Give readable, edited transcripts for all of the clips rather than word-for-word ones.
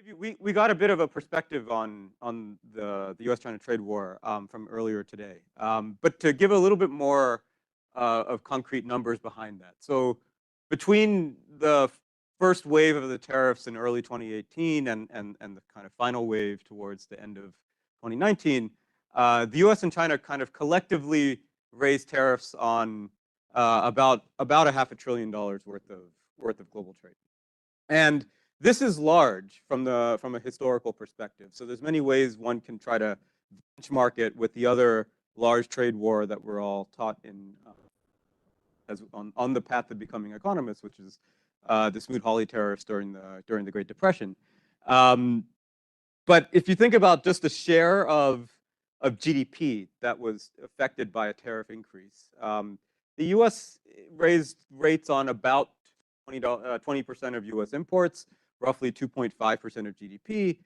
We got a bit of a perspective on the U.S.-China trade war from earlier today, but to give a little bit more of concrete numbers behind that. So between the first wave of the tariffs in early 2018 and the kind of final wave towards the end of 2019, the U.S. and China kind of collectively raised tariffs on about $500 billion worth of global trade, and this is large from a historical perspective. So there's many ways one can try to benchmark it with the other large trade war that we're all taught in as on the path of becoming economists, which is the Smoot-Hawley tariffs during the Great Depression. But if you think about just the share of GDP that was affected by a tariff increase, the U.S. raised rates on about 20% of U.S. imports, roughly 2.5% of GDP.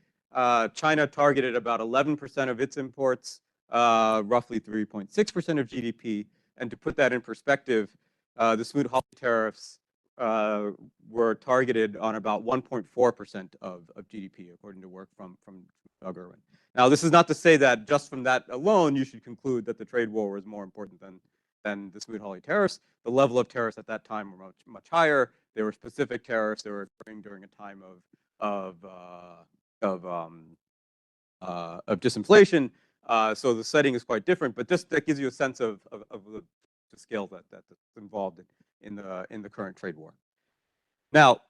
China targeted about 11% of its imports, roughly 3.6% of GDP. And to put that in perspective, the Smoot-Hawley tariffs were targeted on about 1.4% of GDP, according to work from Doug Irwin. Now, this is not to say that just from that alone, you should conclude that the trade war was more important than the Smoot-Hawley tariffs. The level of tariffs at that time were much higher. There were specific tariffs that were occurring during a time of disinflation. So the setting is quite different, but just that gives you a sense of the scale that's involved in the current trade war. Now,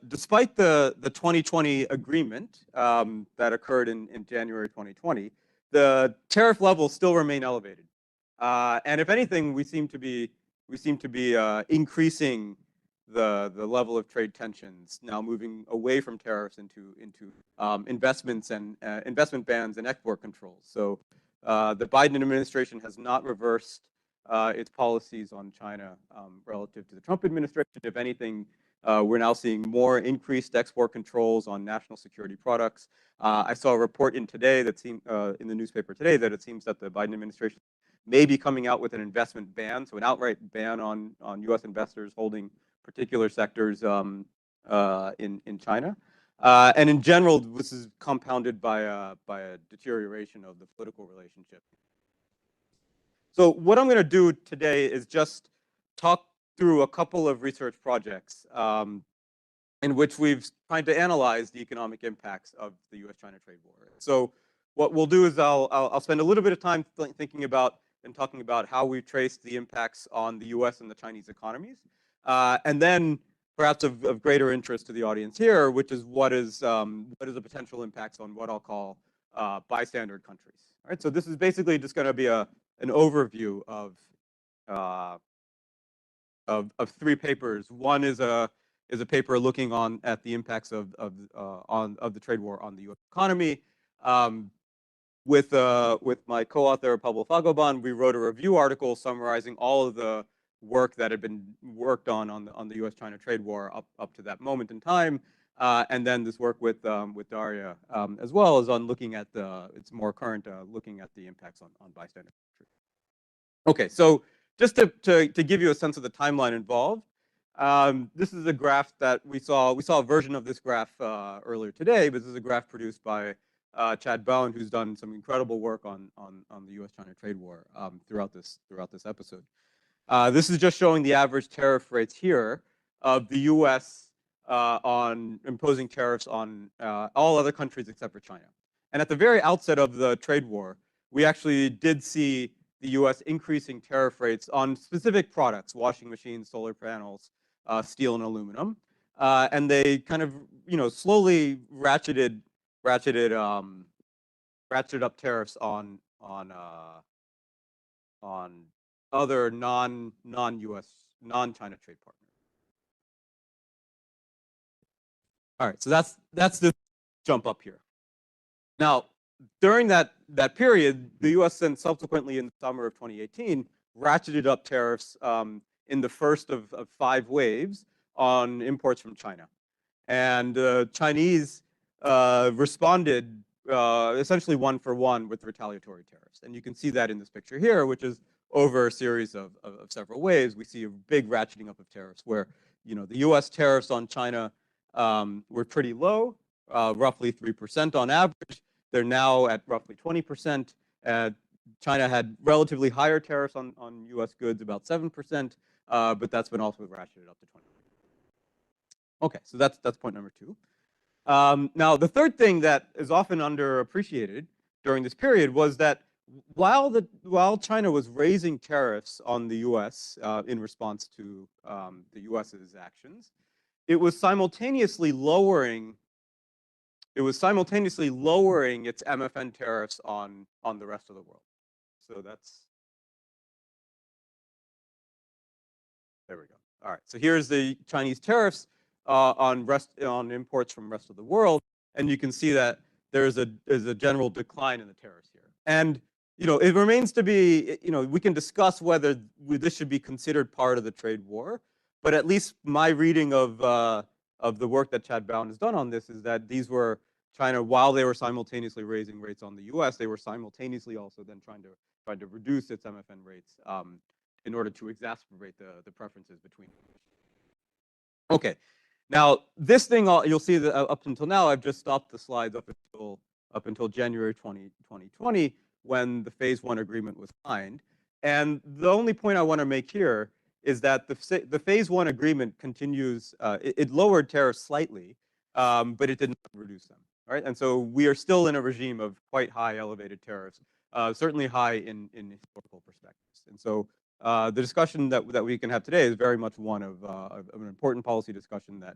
despite the 2020 agreement that occurred in January 2020, the tariff levels still remain elevated. And if anything, we seem to be increasing the level of trade tensions, now moving away from tariffs into investments and investment bans and export controls. So the Biden administration has not reversed its policies on China relative to the Trump administration. If anything, we're now seeing more increased export controls on national security products. I saw a report in the newspaper today that it seems that the Biden administration may be coming out with an investment ban, so an outright ban on U.S. investors holding particular sectors in China. And in general, this is compounded by a deterioration of the political relationship. So what I'm going to do today is just talk through a couple of research projects in which we've tried to analyze the economic impacts of the U.S.-China trade war. So what we'll do is I'll spend a little bit of time thinking about and talking about how we've traced the impacts on the U.S. and the Chinese economies. And then perhaps of greater interest to the audience here, which is what is the potential impacts on what I'll call bystander countries. All right, so this is basically just going to be an overview of three papers. One is a paper looking at the impacts of the trade war on the U.S. economy. With my co-author Pablo Fagoban, we wrote a review article summarizing all of the work that had been worked on the U.S.-China trade war up to that moment in time, and then this work with Daria as well as on looking at it's more current looking at the impacts on bystander countries. Okay, so just to give you a sense of the timeline involved, this is a graph that we saw a version of this graph earlier today, but this is a graph produced by Chad Bowen, who's done some incredible work on the U.S.-China trade war throughout this episode. This is just showing the average tariff rates here of the U.S. On imposing tariffs on all other countries except for China. And at the very outset of the trade war, we actually did see the U.S. increasing tariff rates on specific products: washing machines, solar panels, steel, and aluminum. And they kind of, slowly ratcheted up tariffs on other non-U.S. non-China trade partners. All right, so that's the jump up here. Now, during that period, the U.S. then subsequently in the summer of 2018 ratcheted up tariffs in the first of 5 waves on imports from China, and the Chinese responded essentially one for one with retaliatory tariffs, and you can see that in this picture here, which is over a series of several waves. We see a big ratcheting up of tariffs where the U.S. tariffs on China were pretty low, roughly 3% on average. They're now at roughly 20%. China had relatively higher tariffs on U.S. goods, about 7%, but that's been also ratcheted up to 20%. Okay, so that's point number 2. Now, the third thing that is often underappreciated during this period was that while China was raising tariffs on the U.S. In response to the U.S.'s actions, it was simultaneously lowering its MFN tariffs on the rest of the world. So there we go. All right, so here's the Chinese tariffs on imports from the rest of the world, and you can see that there's a general decline in the tariffs here. And it remains to be, we can discuss whether this should be considered part of the trade war, but at least my reading of the work that Chad Bown has done on this is that these were China, while they were simultaneously raising rates on the U.S., they were simultaneously also then trying to reduce its MFN rates in order to exacerbate the preferences between. Okay, now this thing, you'll see that up until now, I've just stopped the slides up until January 2020, when the Phase 1 agreement was signed. And the only point I want to make here is that the Phase 1 agreement continues. It lowered tariffs slightly, but it didn't reduce them. Right, and so we are still in a regime of quite high elevated tariffs, certainly high in historical perspectives. And so the discussion that we can have today is very much one of an important policy discussion that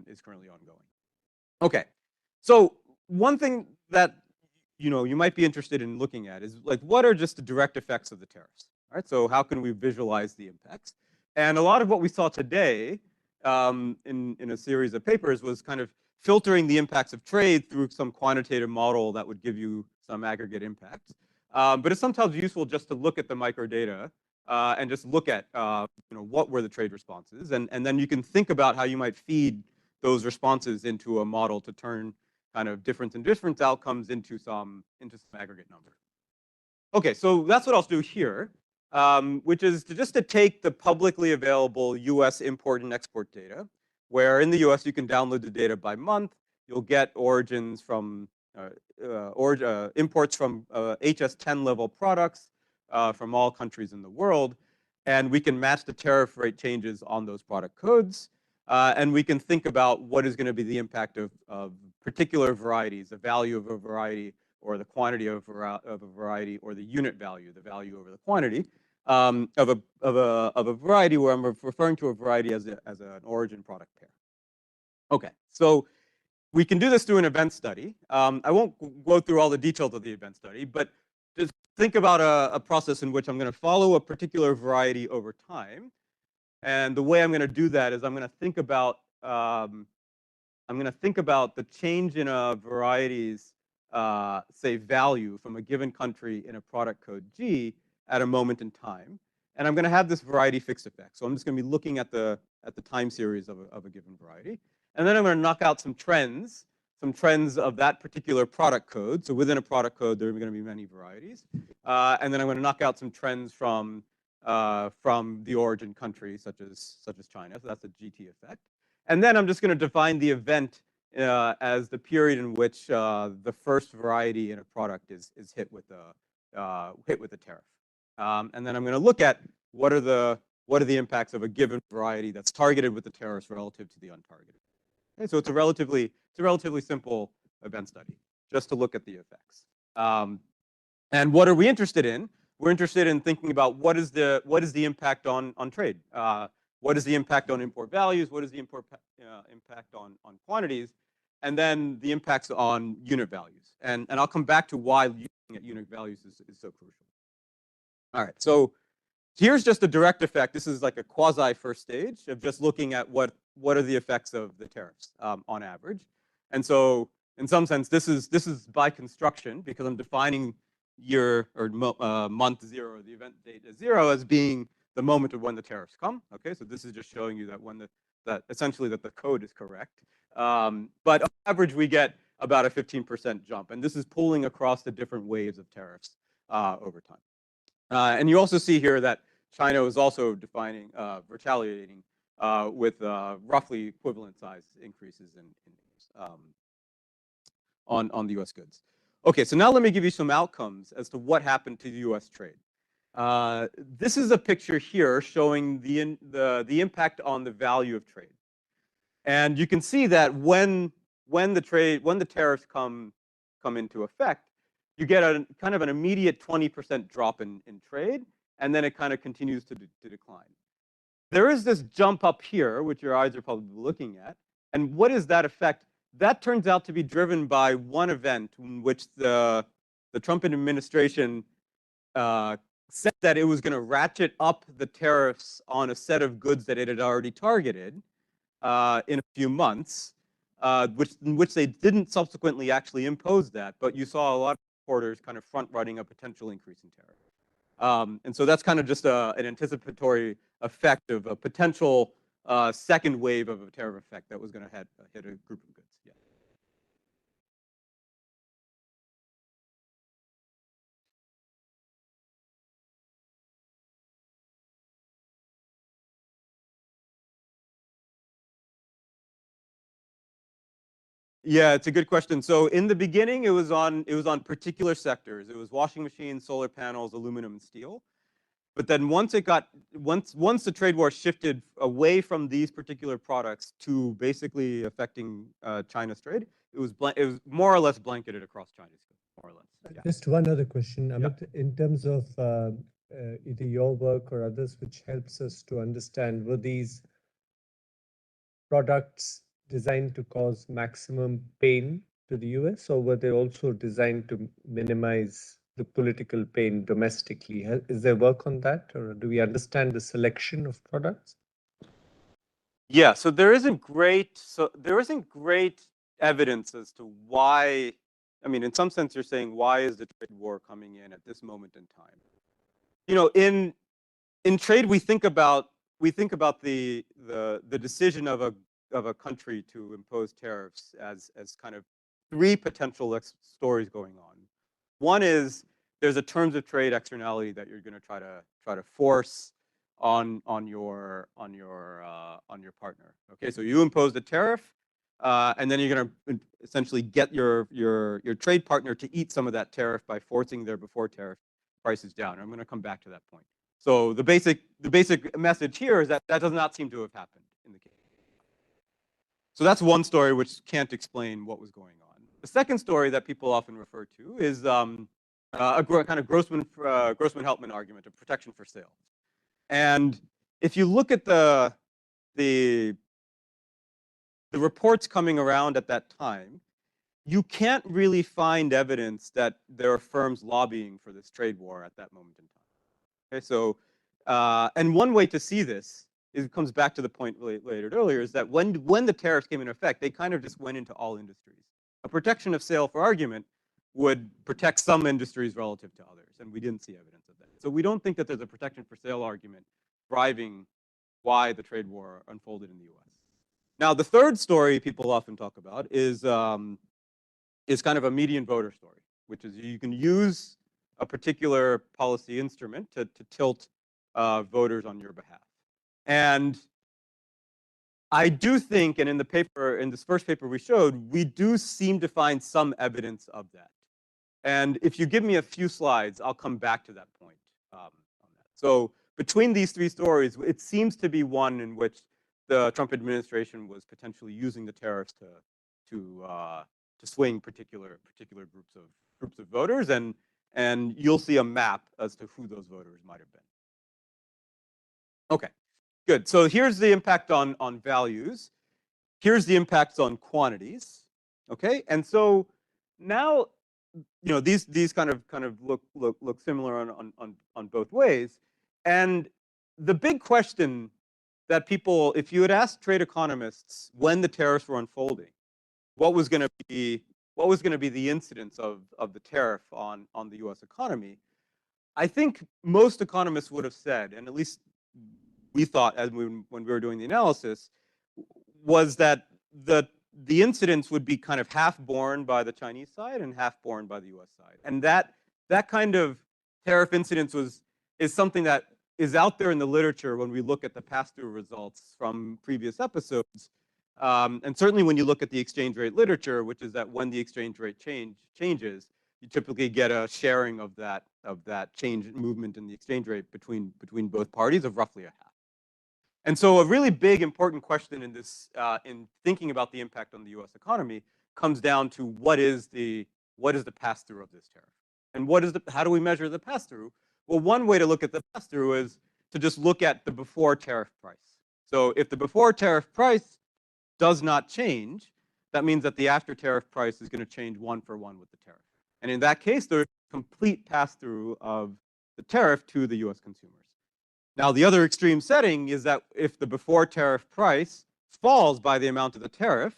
is currently ongoing. Okay, so one thing that you might be interested in looking at is like, what are just the direct effects of the tariffs? All right, so how can we visualize the impacts? And a lot of what we saw today in a series of papers was kind of filtering the impacts of trade through some quantitative model that would give you some aggregate impacts. But it's sometimes useful just to look at the microdata and just look at what were the trade responses, and then you can think about how you might feed those responses into a model to turn kind of difference in difference outcomes into some aggregate number. Okay, so that's what I'll do here, which is just to take the publicly available U.S. import and export data, where in the US you can download the data by month. You'll get origins from imports from HS10 level products from all countries in the world, and we can match the tariff rate changes on those product codes, and we can think about what is going to be the impact of particular varieties, the value of a variety, or the quantity of a variety, or the unit value, the value over the quantity. Of a variety, where I'm referring to a variety as an origin product pair. Okay, so we can do this through an event study. I won't go through all the details of the event study, but just think about a process in which I'm going to follow a particular variety over time, and the way I'm going to do that is I'm going to think about the change in a variety's say value from a given country in a product code G at a moment in time, and I'm going to have this variety fixed effect. So I'm just going to be looking at the time series of a given variety, and then I'm going to knock out some trends of that particular product code. So within a product code, there are going to be many varieties, and then I'm going to knock out some trends from the origin country, such as China. So that's a GT effect, and then I'm just going to define the event as the period in which the first variety in a product is hit with the tariff. And then I'm going to look at what are the impacts of a given variety that's targeted with the tariffs relative to the untargeted. Okay, so it's a relatively simple event study, just to look at the effects. And what are we interested in? We're interested in thinking about what is the impact on trade? What is the impact on import values? What is the impact on quantities? And then the impacts on unit values. And I'll come back to why looking at unit values is so crucial. All right, so here's just a direct effect. This is like a quasi first stage of just looking at what are the effects of the tariffs on average. And so in some sense, this is by construction, because I'm defining year or month 0, the event date as 0, as being the moment of when the tariffs come. Okay, so this is just showing you that essentially that the code is correct. But on average, we get about a 15% jump, and this is pulling across the different waves of tariffs over time. And you also see here that China is also defining retaliating with roughly equivalent size increases on the U.S. goods. Okay, so now let me give you some outcomes as to what happened to the U.S. trade. This is a picture here showing the impact on the value of trade, and you can see that when the tariffs come into effect, you get a kind of an immediate 20% drop in trade, and then it kind of continues to decline. There is this jump up here, which your eyes are probably looking at, and what is that effect? That turns out to be driven by one event in which the Trump administration said that it was going to ratchet up the tariffs on a set of goods that it had already targeted in a few months, in which they didn't subsequently actually impose that, but you saw a lot of reporters kind of front-running a potential increase in tariff. And so that's kind of just an anticipatory effect of a potential second wave of a tariff effect that was going to hit a group of goods. Yeah. Yeah, it's a good question. So in the beginning, it was on particular sectors. It was washing machines, solar panels, aluminum, and steel. But then once the trade war shifted away from these particular products to basically affecting China's trade, it was more or less blanketed across China's goods, more or less. Yeah. Just one other question, Amit, yeah. in terms of either your work or others, which helps us to understand, were these products designed to cause maximum pain to the US, or were they also designed to minimize the political pain domestically? Is there work on that, or do we understand the selection of products? Yeah, so there isn't great evidence as to why. I mean, in some sense, you're saying, why is the trade war coming in at this moment in time? You know, in trade, we think about the decision of a country to impose tariffs as kind of three potential stories going on. One is there's a terms of trade externality that you're going to try to force on your partner. Okay, so you impose the tariff, and then you're going to essentially get your trade partner to eat some of that tariff by forcing their before tariff prices down. I'm going to come back to that point. So the basic message here is that does not seem to have happened in the case. So that's one story which can't explain what was going on. The second story that people often refer to is a kind of Grossman-Heltman argument of protection for sale. And if you look at the reports coming around at that time, you can't really find evidence that there are firms lobbying for this trade war at that moment in time. Okay, so and one way to see this is, it comes back to the point later earlier, is that when the tariffs came into effect, they kind of just went into all industries. A protection of sale, for argument, would protect some industries relative to others, and we didn't see evidence of that. So we don't think that there's a protection for sale argument driving why the trade war unfolded in the U.S. Now, the third story people often talk about is kind of a median voter story, which is you can use a particular policy instrument to tilt voters on your behalf. And I do think, and in this first paper we showed, we do seem to find some evidence of that. And if you give me a few slides, I'll come back to that point on that. So between these three stories, it seems to be one in which the Trump administration was potentially using the tariffs to swing particular groups of voters, and you'll see a map as to who those voters might have been. Okay, good. So here's the impact on values. Here's the impacts on quantities. Okay, and so now, you know, these kind of look similar on both ways. And the big question that people, if you had asked trade economists when the tariffs were unfolding, what was going to be the incidence of the tariff on the U.S. economy, I think most economists would have said, and at least we thought when we were doing the analysis, was that the incidence would be kind of half borne by the Chinese side and half borne by the U.S. side, and that kind of tariff incidence is something that is out there in the literature when we look at the pass-through results from previous episodes. And certainly when you look at the exchange rate literature, which is that when the exchange rate changes, you typically get a sharing of that change in movement in the exchange rate between both parties of roughly a half. And so a really big important question in this in thinking about the impact on the US economy comes down to what is the pass-through of this tariff? And how do we measure the pass-through? Well, one way to look at the pass-through is to just look at the before tariff price. So if the before tariff price does not change, that means that the after tariff price is going to change one for one with the tariff. And in that case, there's complete pass-through of the tariff to the US consumers. Now, the other extreme setting is that if the before tariff price falls by the amount of the tariff,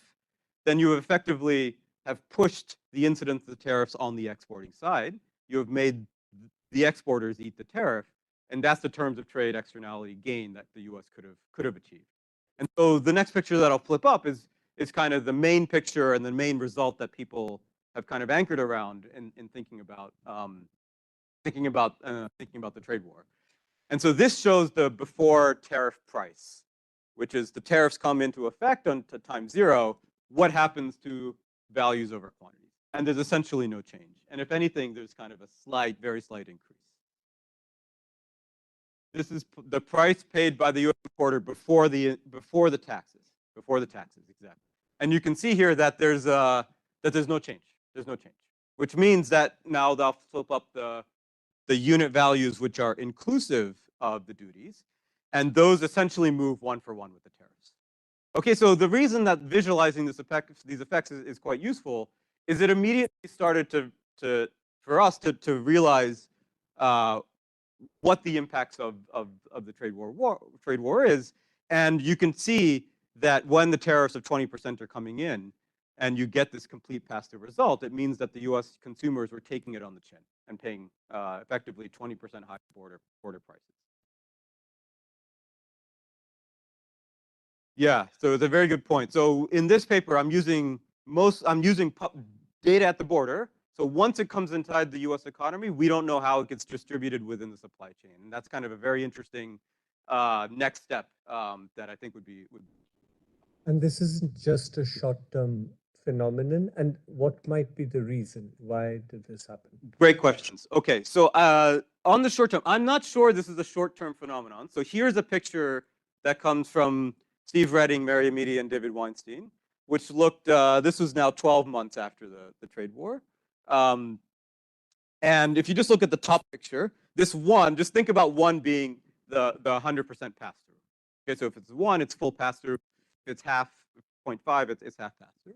then you effectively have pushed the incidence of the tariffs on the exporting side. You have made the exporters eat the tariff, and that's the terms of trade externality gain that the US could have achieved. And so the next picture that I'll flip up is kind of the main picture and the main result that people have kind of anchored around in thinking about the trade war. And so this shows the before tariff price, which is the tariffs come into effect on to time zero. What happens to values over quantities? And there's essentially no change. And if anything, there's kind of a very slight increase. This is the price paid by the US importer before the taxes, exactly. And you can see here that there's no change. There's no change, which means that now they'll flip up the unit values which are inclusive of the duties, and those essentially move one for one with the tariffs. Okay, so the reason that visualizing these effects is quite useful is it immediately started for us to realize what the impacts of the trade war is, and you can see that when the tariffs of 20% are coming in, and you get this complete pass-through result, it means that the U.S. consumers were taking it on the chin and paying effectively 20% higher border prices. Yeah, so it's a very good point. So in this paper, I'm using data at the border. So once it comes inside the U.S. economy, we don't know how it gets distributed within the supply chain, and that's kind of a very interesting next step that I think would be. And this isn't just a short-term phenomenon, and what might be the reason? Why did this happen? Great questions. Okay, so on the short term, I'm not sure this is a short-term phenomenon. So here's a picture that comes from Steve Redding, Mary Amidi, and David Weinstein, which looked, this was now 12 months after the trade war. And if you just look at the top picture, this one, just think about one being the 100% pass-through. Okay, so if it's one, it's full pass-through. If it's half, 0.5, it's half pass-through.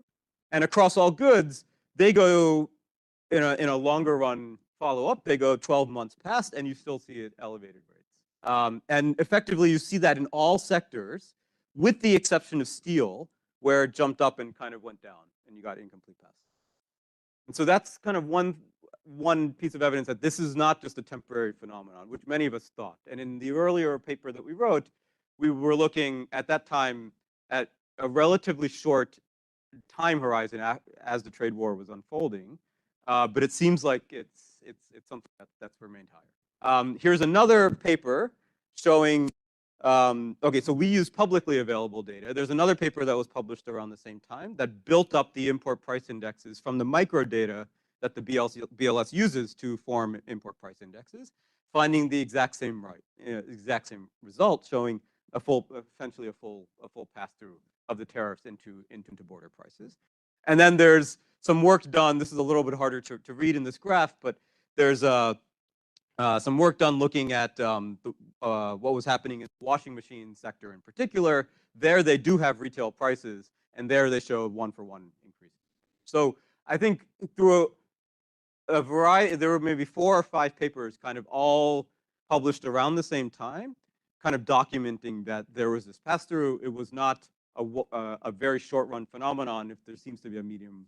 And across all goods, they go in a longer run follow-up, they go 12 months past, and you still see it elevated rates. And effectively, you see that in all sectors, with the exception of steel, where it jumped up and kind of went down, and you got incomplete pass. And so that's kind of one piece of evidence that this is not just a temporary phenomenon, which many of us thought. And in the earlier paper that we wrote, we were looking at that time at a relatively short time horizon as the trade war was unfolding, but it seems like it's something that's remained higher. Here's another paper showing. Okay, so we use publicly available data. There's another paper that was published around the same time that built up the import price indexes from the micro data that the BLS uses to form import price indexes, finding the exact same result, showing essentially a full pass-through of the tariffs into border prices. And then there's some work done. This is a little bit harder to read in this graph, but there's some work done looking at what was happening in the washing machine sector in particular. There they do have retail prices, and there they show one-for-one increases. So I think through a variety, there were maybe 4 or 5 papers kind of all published around the same time, kind of documenting that there was this pass-through. It was not a very short-run phenomenon if there seems to be a medium.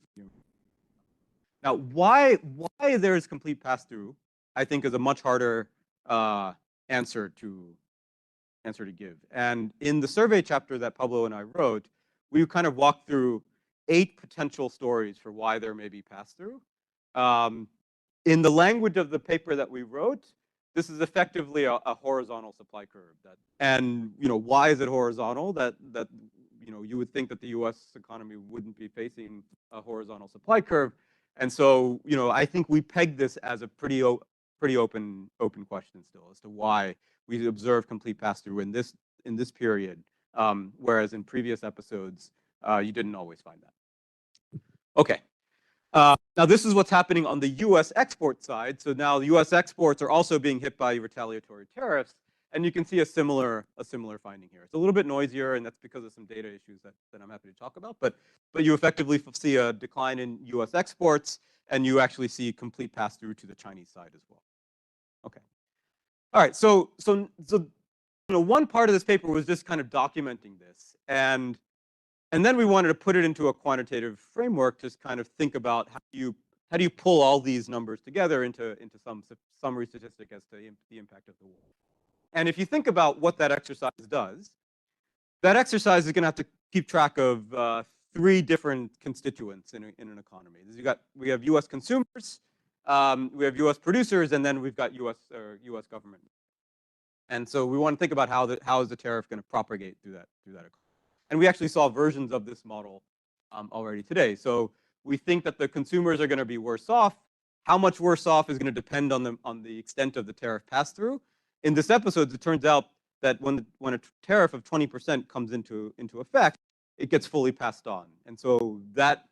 Now, why there is complete pass-through, I think, is a much harder answer to give. And in the survey chapter that Pablo and I wrote, we kind of walked through 8 potential stories for why there may be pass-through. In the language of the paper that we wrote, this is effectively a horizontal supply curve. And why is it horizontal? That you would think that the U.S. economy wouldn't be facing a horizontal supply curve. And so I think we pegged this as a pretty open question still as to why we observe complete pass-through in this period, whereas in previous episodes you didn't always find that. Okay. Now this is what's happening on the U.S. export side. So now the U.S. exports are also being hit by retaliatory tariffs, and you can see a similar finding here. It's a little bit noisier, and that's because of some data issues that I'm happy to talk about. But you effectively see a decline in U.S. exports, and you actually see complete pass-through to the Chinese side as well. Okay. All right. So one part of this paper was just kind of documenting this, and then we wanted to put it into a quantitative framework to kind of think about how do you pull all these numbers together into some summary statistic as to the impact of the war. And if you think about what that exercise does, that exercise is going to have to keep track of 3 different constituents in an economy. We have U.S. consumers, we have U.S. producers, and then we've got U.S. government. And so we want to think about how is the tariff going to propagate through that economy. And we actually saw versions of this model already today. So we think that the consumers are going to be worse off. How much worse off is going to depend on the extent of the tariff pass-through. In this episode, it turns out that when a tariff of 20% comes into effect, it gets fully passed on. And so that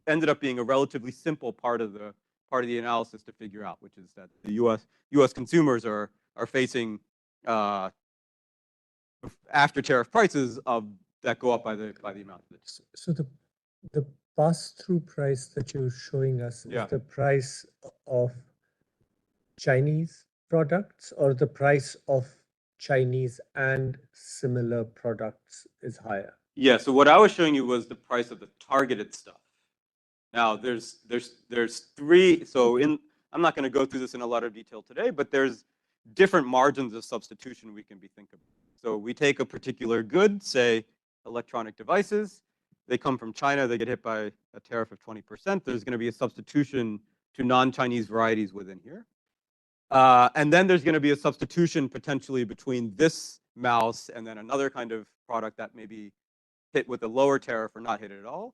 ended up being a relatively simple part of the analysis to figure out, which is that the U.S. consumers are facing after tariff prices that go up by the amount. So the pass-through price that you're showing us is the price of Chinese products, or the price of Chinese and similar products is higher? Yeah. So what I was showing you was the price of the targeted stuff. Now there's 3. So I'm not going to go through this in a lot of detail today, but there's different margins of substitution we can be thinking of. So we take a particular good, say electronic devices. They come from China. They get hit by a tariff of 20%. There's going to be a substitution to non-Chinese varieties within here. And then there's going to be a substitution potentially between this mouse and then another kind of product that may be hit with a lower tariff or not hit at all.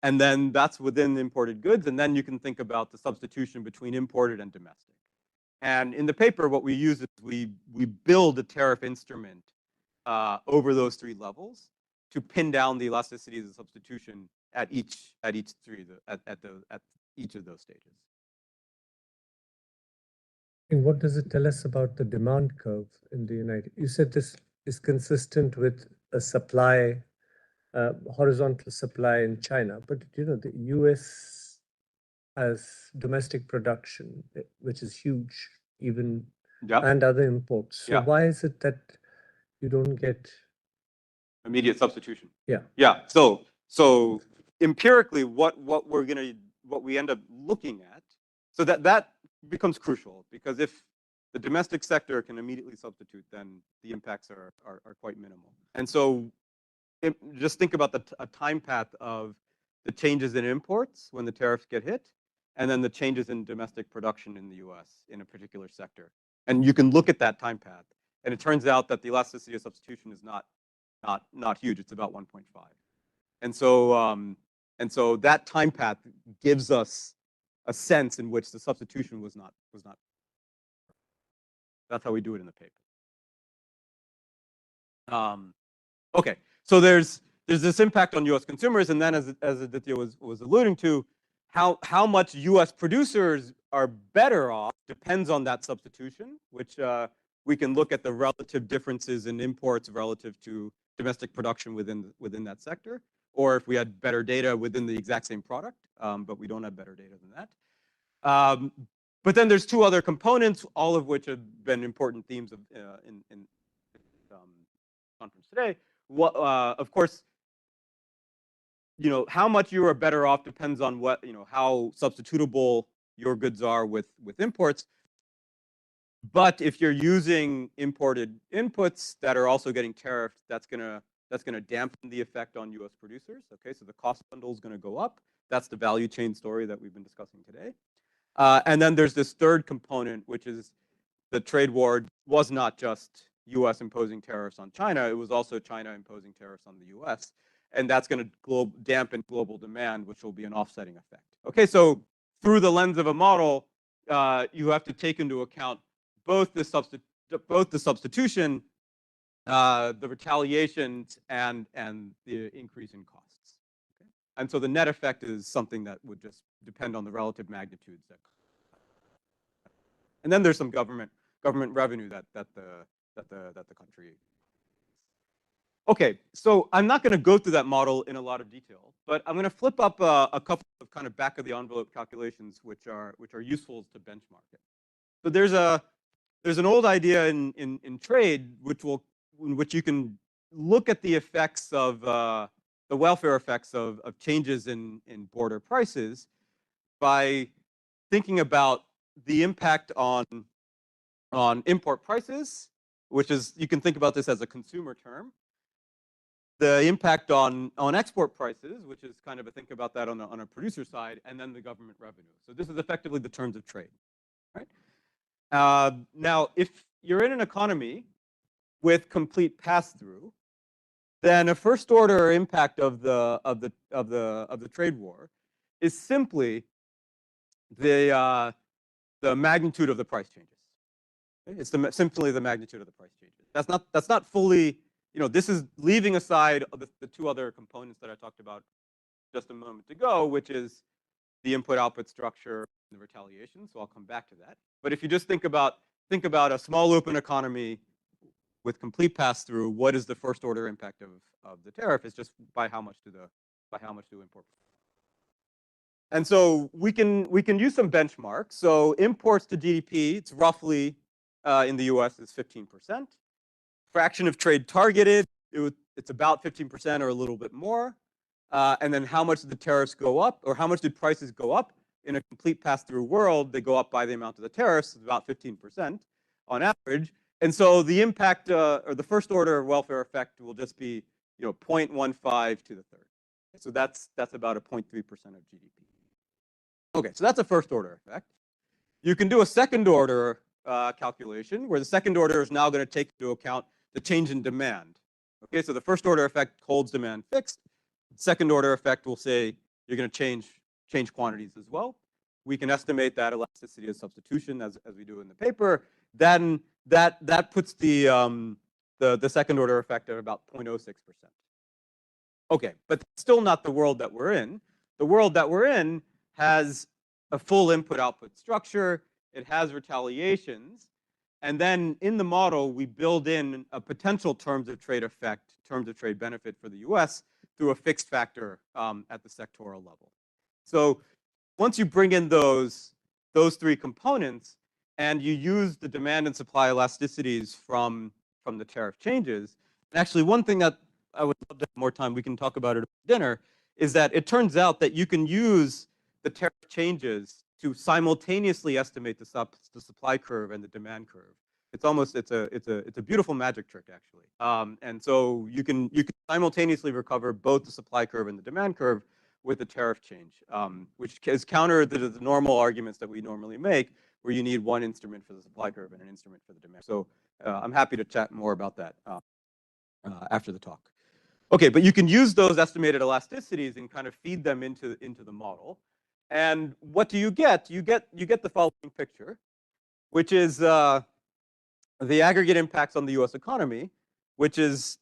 And then that's within the imported goods. And then you can think about the substitution between imported and domestic. And in the paper, what we use is we build a tariff instrument over those 3 levels to pin down the elasticity of the substitution at each of those stages. And what does it tell us about the demand curve in the United? You said this is consistent with a supply, horizontal supply in China, but the US has domestic production, which is huge, even and other imports. So why is it that you don't get immediate substitution? Yeah. So empirically, what we end up looking at, so that becomes crucial, because if the domestic sector can immediately substitute, then the impacts are quite minimal. And so just think about a time path of the changes in imports when the tariffs get hit, and then the changes in domestic production in the US in a particular sector. And you can look at that time path, and it turns out that the elasticity of substitution is not huge. It's about 1.5. And so that time path gives us a sense in which the substitution was not. That's how we do it in the paper. Okay, so there's this impact on U.S. consumers, and then as Aditya was alluding to, how much U.S. producers are better off depends on that substitution, which we can look at the relative differences in imports relative to domestic production within that sector, or if we had better data within the exact same product, but we don't have better data than that. But then there's 2 other components, all of which have been important themes of in conference today. Of course, how much you are better off depends on how substitutable your goods are with imports. But if you're using imported inputs that are also getting tariffed, that's gonna dampen the effect on U.S. producers. Okay, so the cost bundle is going to go up. That's the value chain story that we've been discussing today. And then there's this third component, which is the trade war was not just U.S. imposing tariffs on China, it was also China imposing tariffs on the U.S. And that's going to dampen global demand, which will be an offsetting effect. Okay, so through the lens of a model, you have to take into account both the substitution, the retaliations, and the increase in costs. Okay? And so the net effect is something that would just depend on the relative magnitudes. And then there's some government revenue that the country. Okay, so I'm not going to go through that model in a lot of detail, but I'm going to flip up a couple of kind of back of the envelope calculations which are useful to benchmark it. So there's an old idea in trade in which you can look at the effects of the welfare effects of changes in border prices by thinking about the impact on import prices, which is, you can think about this as a consumer term. The impact on export prices, which is kind of a think about that on a producer side, and then the government revenue. So this is effectively the terms of trade, right? Now, if you're in an economy with complete pass-through, then a first-order impact of the trade war is simply the magnitude of the price changes. Okay? It's simply the magnitude of the price changes. That's not fully. This is leaving aside the two other components that I talked about just a moment ago, which is the input-output structure and the retaliation. So I'll come back to that. But if you just think about a small open economy with complete pass-through, what is the first-order impact of the tariff? It's just by how much do import. And so we can use some benchmarks. So imports to GDP, it's roughly in the U.S. is 15%. Fraction of trade targeted, it's about 15% or a little bit more. And then how much did the tariffs go up, or how much did prices go up? In a complete pass-through world, they go up by the amount of the tariffs, about 15% on average. And so the impact, or the first order welfare effect, will just be 0.15 to the third. So that's about a 0.3% of GDP. Okay, so that's a first order effect. You can do a second order calculation, where the second order is now going to take into account the change in demand. Okay, so the first order effect holds demand fixed. Second order effect will say you're going to change quantities as well. We can estimate that elasticity of substitution as we do in the paper. Then that puts the second order effect at about 0.06%. Okay, but that's still not the world that we're in. The world that we're in has a full input-output structure. It has retaliations. And then in the model, we build in a potential terms of trade effect, terms of trade benefit for the US through a fixed factor at the sectoral level. So once you bring in those three components and you use the demand and supply elasticities from the tariff changes, and actually one thing that I would love to have more time, we can talk about it at dinner, is that it turns out that you can use the tariff changes to simultaneously estimate the supply curve and the demand curve. It's a beautiful magic trick, actually. And so you can simultaneously recover both the supply curve and the demand curve with the tariff change, which is counter to the normal arguments that we normally make, where you need one instrument for the supply curve and an instrument for the demand. So I'm happy to chat more about that after the talk. Okay, but you can use those estimated elasticities and kind of feed them into the model. And what do you get? You get the following picture, which is the aggregate impacts on the US economy, which is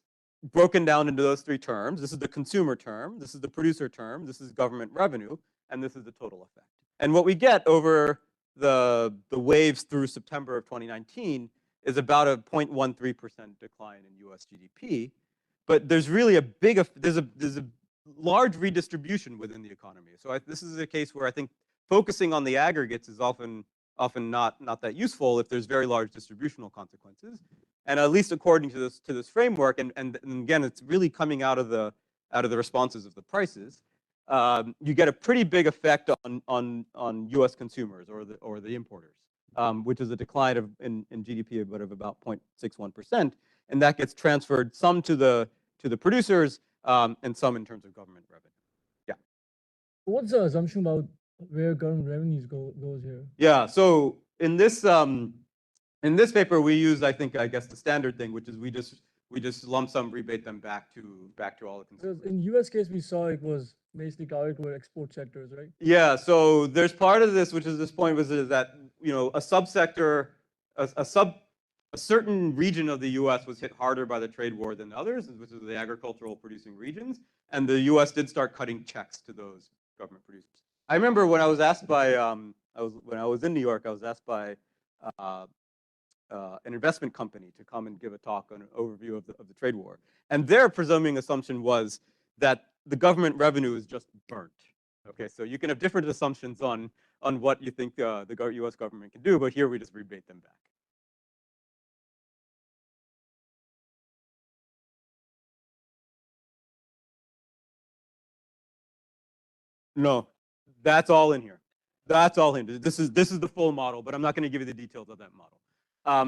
broken down into those three terms. This is the consumer term, this is the producer term, this is government revenue, and this is the total effect. And what we get over the waves through September of 2019 is about a 0.13% decline in US GDP. But there's really there's a large redistribution within the economy. So this is a case where I think focusing on the aggregates is often not that useful if there's very large distributional consequences. And at least according to this framework, and again, it's really coming out of the responses of the prices, you get a pretty big effect on U.S. consumers or the importers, which is a decline in GDP of about 0.61%, and that gets transferred some to the producers and some in terms of government revenue. Yeah. What's the assumption about where government revenues goes here? Yeah. So in this In this paper, we use, I guess the standard thing, which is we just lump sum rebate them back to all the consumers. Because in US case, we saw it was basically targeted toward export sectors, right? Yeah, so there's part of this, which is this point, was that a subsector, a certain region of the U.S. was hit harder by the trade war than others, which is the agricultural producing regions, and the U.S. did start cutting checks to those government producers. I remember when I was asked by, when I was in New York, I was asked by an investment company to come and give a talk on an overview of the trade war, and their presuming assumption was that the government revenue is just burnt. Okay, so you can have different assumptions on what you think the U.S. government can do, but here we just rebate them back. No, that's all in here. That's all in. This is the full model, but I'm not going to give you the details of that model.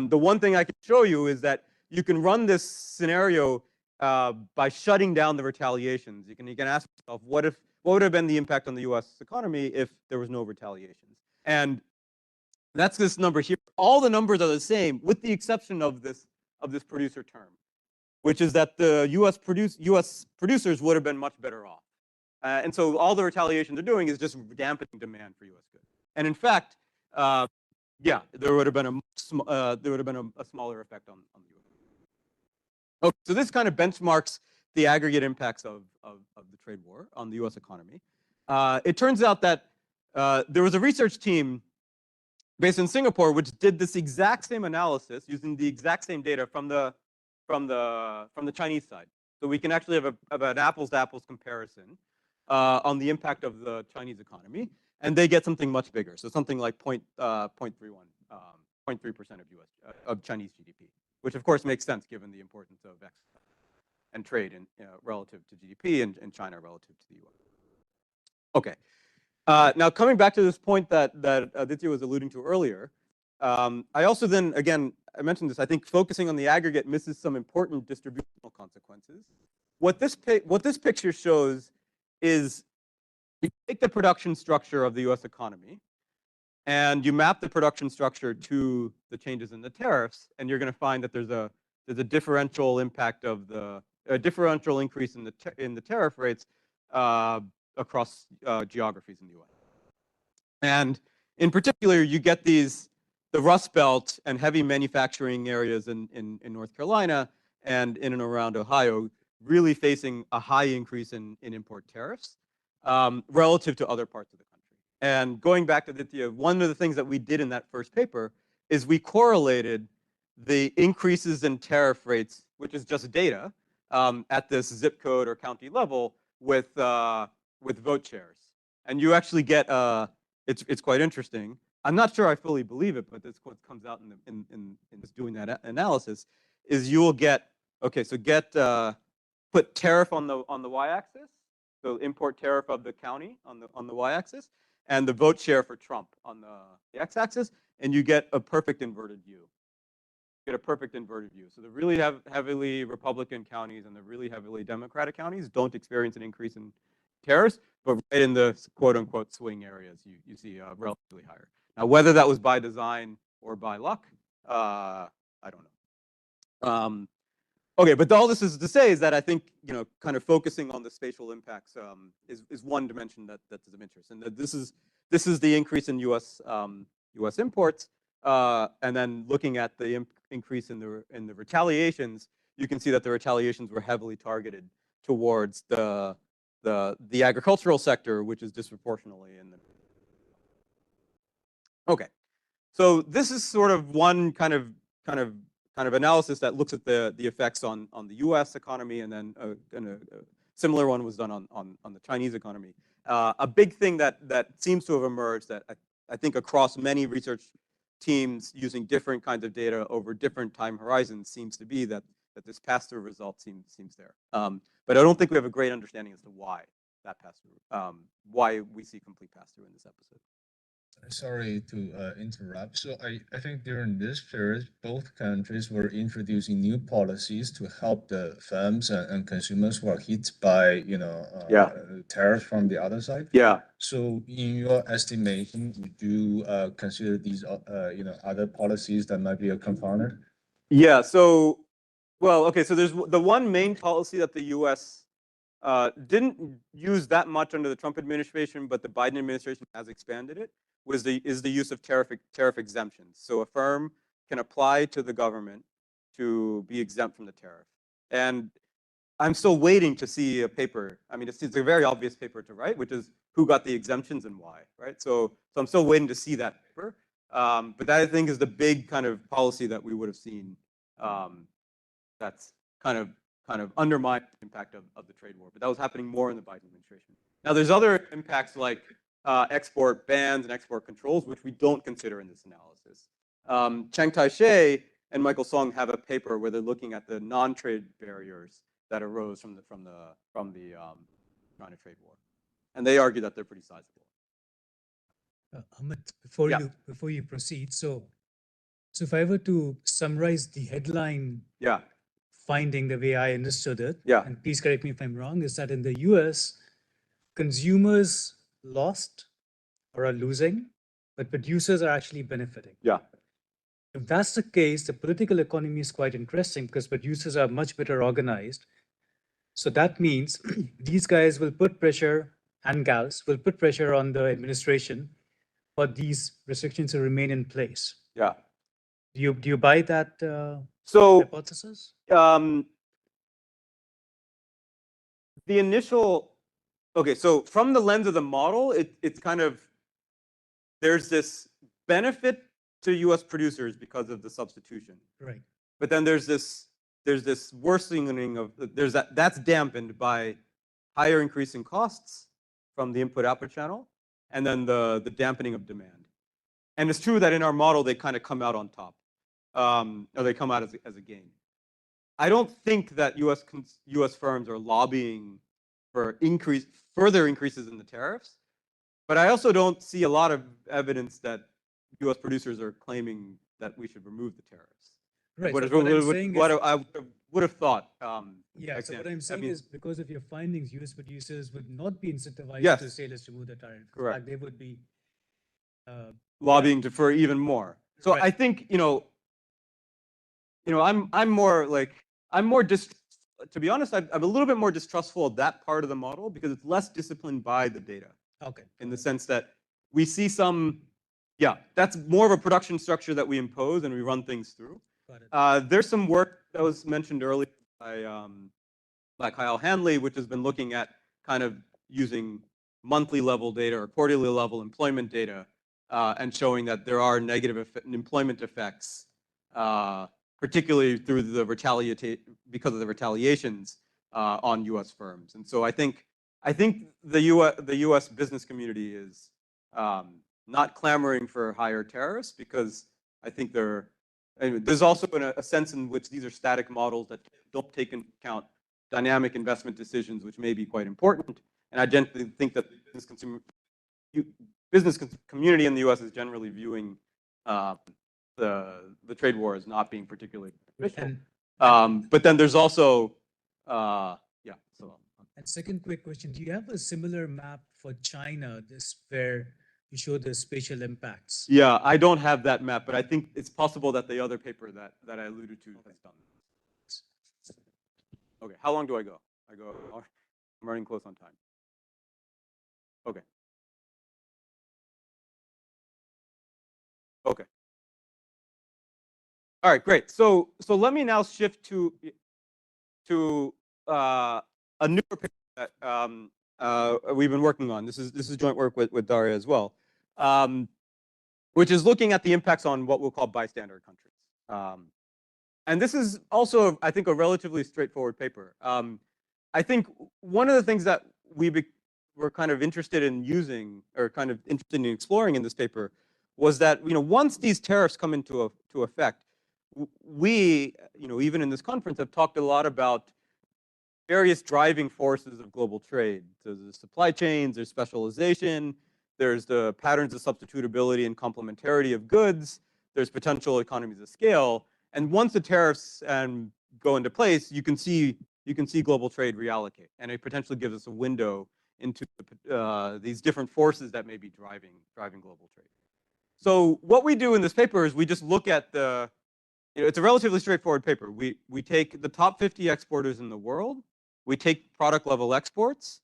The one thing I can show you is that you can run this scenario by shutting down the retaliations. You can ask yourself, what would have been the impact on the U.S. economy if there was no retaliations? And that's this number here. All the numbers are the same, with the exception of this producer term, which is that the U.S. producers would have been much better off. And so all the retaliations are doing is just dampening demand for U.S. goods. And in fact, yeah, there would have been a smaller effect on the U.S. Okay, so this kind of benchmarks the aggregate impacts of the trade war on the U.S. economy. It turns out that there was a research team based in Singapore which did this exact same analysis using the exact same data from the Chinese side. So we can actually have an apples-to-apples comparison on the impact of the Chinese economy, and they get something much bigger. So something like 0.3% of Chinese GDP, which of course makes sense given the importance of export and trade relative to GDP and China relative to the US. Okay. Now coming back to this point that Aditya was alluding to earlier, I also then, again, I mentioned this, I think focusing on the aggregate misses some important distributional consequences. What this picture shows is you take the production structure of the US economy and you map the production structure to the changes in the tariffs, and you're going to find that there's a differential impact of a differential increase in the tariff rates across geographies in the US. And in particular, you get the Rust Belt and heavy manufacturing areas in North Carolina and in and around Ohio really facing a high increase in import tariffs relative to other parts of the country. And going back to Aditya, one of the things that we did in that first paper is we correlated the increases in tariff rates, which is just data, at this zip code or county level with vote shares. And you actually get, it's quite interesting. I'm not sure I fully believe it, but that's what comes out in doing that analysis, is you will get, okay, so put tariff on the y-axis, so import tariff of the county on the y-axis, and the vote share for Trump on the x-axis, and you get a perfect inverted view. You get a perfect inverted view. So the really heavily Republican counties and the really heavily Democratic counties don't experience an increase in tariffs, but right in the quote-unquote swing areas, you see relatively higher. Now, whether that was by design or by luck, I don't know. Okay, but all this is to say is that I think, kind of focusing on the spatial impacts is one dimension that is of interest, and that this is the increase in U.S. imports, and then looking at the increase in the retaliations, you can see that the retaliations were heavily targeted towards the agricultural sector, which is disproportionately in the. Okay, so this is sort of one kind of analysis that looks at the effects on the U.S. economy, and then a similar one was done on the Chinese economy. A big thing that seems to have emerged that I think across many research teams using different kinds of data over different time horizons seems to be that this pass-through result seems there. But I don't think we have a great understanding as to why that pass-through, why we see complete pass-through in this episode. Sorry to interrupt. So I think during this period, both countries were introducing new policies to help the firms and consumers who are hit by, Yeah. tariffs from the other side. Yeah. So in your estimation, would you consider these, other policies that might be a component? Yeah. So, well, okay. So there's the one main policy that the U.S. Didn't use that much under the Trump administration, but the Biden administration has expanded it. Is the use of tariff exemptions. So a firm can apply to the government to be exempt from the tariff. And I'm still waiting to see a paper. I mean, it's a very obvious paper to write, which is who got the exemptions and why, right? So I'm still waiting to see that paper. But that I think is the big kind of policy that we would have seen. That's kind of undermined the impact of the trade war. But that was happening more in the Biden administration. Now there's other impacts like export bans and export controls, which we don't consider in this analysis. Cheng Tai-Sheh and Michael Song have a paper where they're looking at the non-trade barriers that arose from the China trade war, and they argue that they're pretty sizable. Amit, before you proceed, so if I were to summarize the headline finding the way I understood it, and please correct me if I'm wrong, is that in the US, consumers lost or are losing, but producers are actually benefiting. Yeah. If that's the case, the political economy is quite interesting because producers are much better organized. So that means these guys will put pressure, and gals will put pressure on the administration for these restrictions to remain in place. Yeah. Do you buy that hypothesis? The initial, okay, so from the lens of the model, it's kind of, there's this benefit to US producers because of the substitution. Right. But then there's this worsening of, that's dampened by higher increasing costs from the input-output channel, and then the dampening of demand. And it's true that in our model, they kind of come out on top, or they come out as a gain. I don't think that US firms are lobbying for further increases in the tariffs, but I also don't see a lot of evidence that US producers are claiming that we should remove the tariffs. Right. What I would have thought. Yeah, so what I'm saying is because of your findings, US producers would not be incentivized to say, let's remove the tariff. Correct. In fact, they would be lobbying for even more. So I think, I'm more to be honest, I'm a little bit more distrustful of that part of the model because it's less disciplined by the data. Okay. In the sense that we see that's more of a production structure that we impose and we run things through. There's some work that was mentioned earlier by Kyle Hanley, which has been looking at kind of using monthly level data or quarterly level employment data and showing that there are negative employment effects, particularly through because of the retaliations on U.S. firms. And so I think the U.S. business community is not clamoring for higher tariffs because I think there's also a sense in which these are static models that don't take into account dynamic investment decisions, which may be quite important. And I generally think that the business community in the U.S. is generally viewing the trade war as not being particularly beneficial. But then there's also, And second quick question, do you have a similar map for China, where you show the spatial impacts? Yeah, I don't have that map, but I think it's possible that the other paper that I alluded to has done this. Okay, how long do I go? I'm running close on time. Okay. Okay. All right, great. So let me now shift to a newer paper that we've been working on. This is joint work with Daria as well, which is looking at the impacts on what we'll call bystander countries. And this is also, I think, a relatively straightforward paper. I think one of the things that were kind of interested in using, or kind of interested in exploring in this paper, was that once these tariffs come into effect, we, even in this conference, have talked a lot about various driving forces of global trade. So there's supply chains, there's specialization, there's the patterns of substitutability and complementarity of goods, there's potential economies of scale, and once the tariffs go into place, you can see global trade reallocate, and it potentially gives us a window into these different forces that may be driving global trade. So what we do in this paper is we just look at it's a relatively straightforward paper. We take the top 50 exporters in the world, we take product level exports,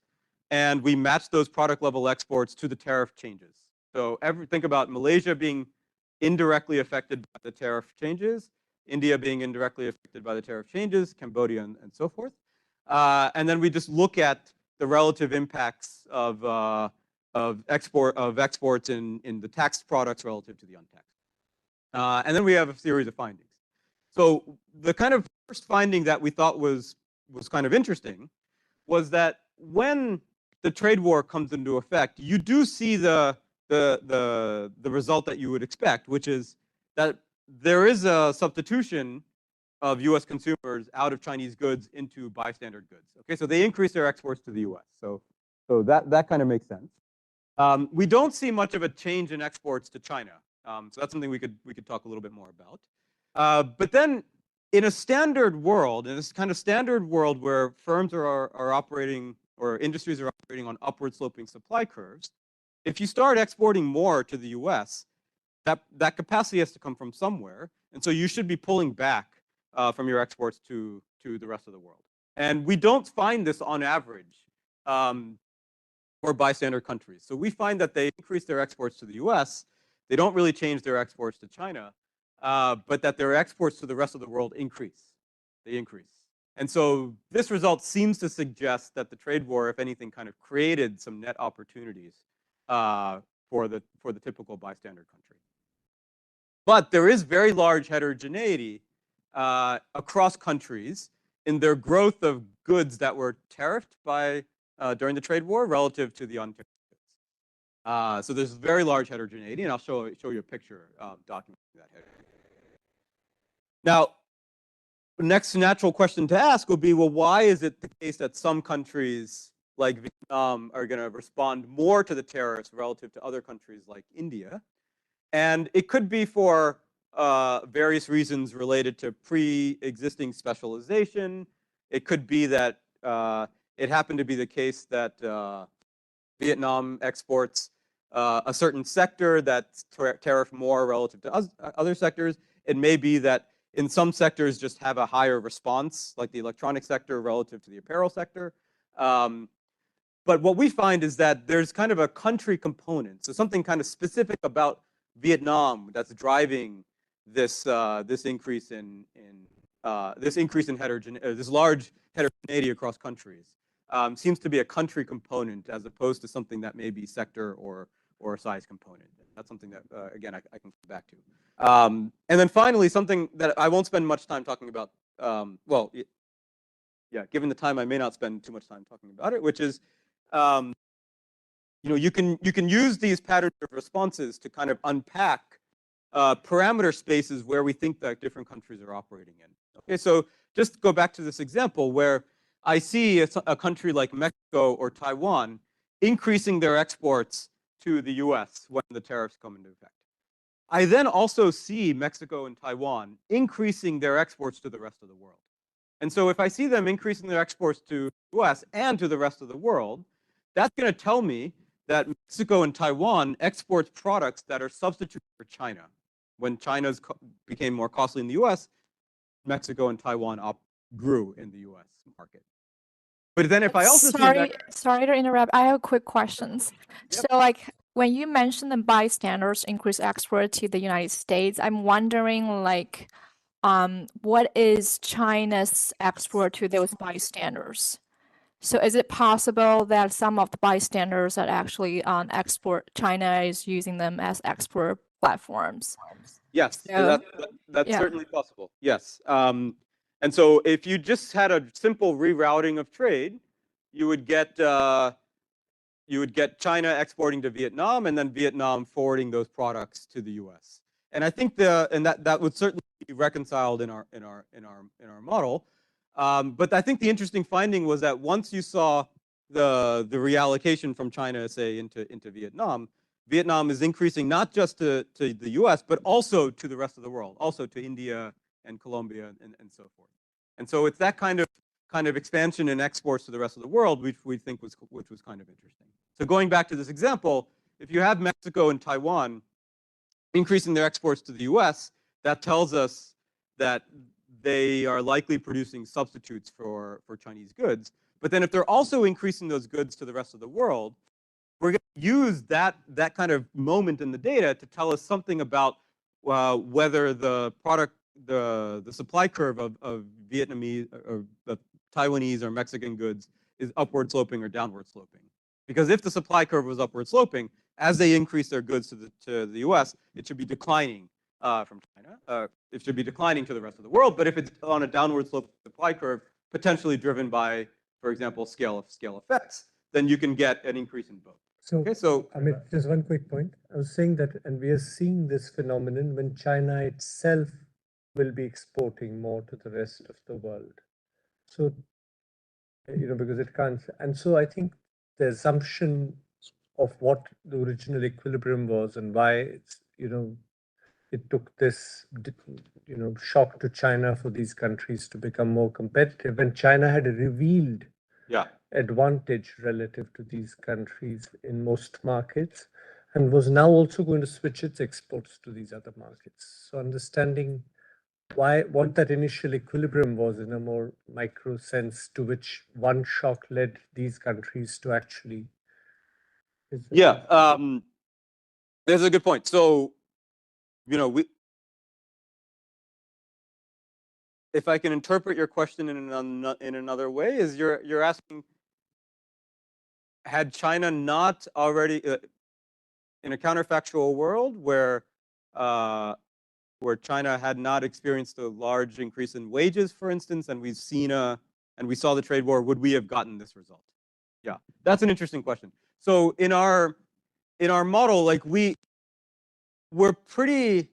and we match those product level exports to the tariff changes. So think about Malaysia being indirectly affected by the tariff changes, India being indirectly affected by the tariff changes, Cambodia, and so forth. And then we just look at the relative impacts of exports in the taxed products relative to the untaxed. And then we have a series of findings. So the kind of first finding that we thought was kind of interesting was that when the trade war comes into effect, you do see the result that you would expect, which is that there is a substitution of U.S. consumers out of Chinese goods into bystander goods. Okay, so they increase their exports to the U.S. So that kind of makes sense. We don't see much of a change in exports to China. So that's something we could talk a little bit more about. But then in a standard world, in this kind of standard world where firms are operating or industries are operating on upward sloping supply curves, if you start exporting more to the US, that capacity has to come from somewhere. And so you should be pulling back from your exports to the rest of the world. And we don't find this on average for bystander countries. So we find that they increase their exports to the US, they don't really change their exports to China, but that their exports to the rest of the world increase. They increase. And so this result seems to suggest that the trade war, if anything, kind of created some net opportunities for the typical bystander country. But there is very large heterogeneity across countries in their growth of goods that were tariffed during the trade war relative to the untariffed goods. So there's very large heterogeneity, and I'll show you a picture documenting that heterogeneity. Now, the next natural question to ask would be, well, why is it the case that some countries like Vietnam are going to respond more to the tariffs relative to other countries like India? And it could be for various reasons related to pre-existing specialization. It could be that it happened to be the case that Vietnam exports a certain sector that's tariffed more relative to other sectors. It may be that in some sectors just have a higher response, like the electronic sector relative to the apparel sector. But what we find is that there's kind of a country component, so something kind of specific about Vietnam that's driving this increase in this large heterogeneity across countries. Seems to be a country component as opposed to something that may be sector or a size component. That's something that again I can come back to. And then finally, something that I won't spend much time talking about. Well, yeah, given the time, I may not spend too much time talking about it, which is, you can use these patterns of responses to kind of unpack parameter spaces where we think that different countries are operating in. Okay, so just go back to this example where I see a country like Mexico or Taiwan increasing their exports to the US when the tariffs come into effect. I then also see Mexico and Taiwan increasing their exports to the rest of the world. And so if I see them increasing their exports to the US and to the rest of the world, that's going to tell me that Mexico and Taiwan export products that are substituted for China. When China's became more costly in the US, Mexico and Taiwan grew in the US market. But then if I also sorry to interrupt, I have quick questions. Yep. So like when you mentioned the bystanders increase export to the United States, I'm wondering like what is China's export to those bystanders? So is it possible that some of the bystanders that actually export, China is using them as export platforms? Yes, So, that's yeah. certainly possible. Yes. And so if you just had a simple rerouting of trade, you would get China exporting to Vietnam and then Vietnam forwarding those products to the US. And I think that would certainly be reconciled in our model. But I think the interesting finding was that once you saw the reallocation from China, say, into Vietnam, Vietnam is increasing not just to the US, but also to the rest of the world, also to India and Colombia and so forth. And so it's that kind of expansion in exports to the rest of the world, which we think was kind of interesting. So going back to this example, if you have Mexico and Taiwan increasing their exports to the US, that tells us that they are likely producing substitutes for Chinese goods. But then if they're also increasing those goods to the rest of the world, we're going to use that kind of moment in the data to tell us something about whether the supply curve of Vietnamese or the Taiwanese or Mexican goods is upward sloping or downward sloping. Because if the supply curve was upward sloping, as they increase their goods to the US, it should be declining from China. It should be declining to the rest of the world. But if it's on a downward slope supply curve, potentially driven by, for example, scale effects, then you can get an increase in both. So, okay, so I mean, just one quick point. I was saying that, and we are seeing this phenomenon when China itself will be exporting more to the rest of the world. So, because it can't. And so I think the assumption of what the original equilibrium was and why it's, it took this, shock to China for these countries to become more competitive. And China had a revealed advantage relative to these countries in most markets, and was now also going to switch its exports to these other markets. So understanding what that initial equilibrium was in a more micro sense, to which one shock led these countries to actually. There's a good point. So, if I can interpret your question in another way, is you're asking, had China not already in a counterfactual world where China had not experienced a large increase in wages, for instance, and we saw the trade war, would we have gotten this result? Yeah, that's an interesting question. So in our model, like we're pretty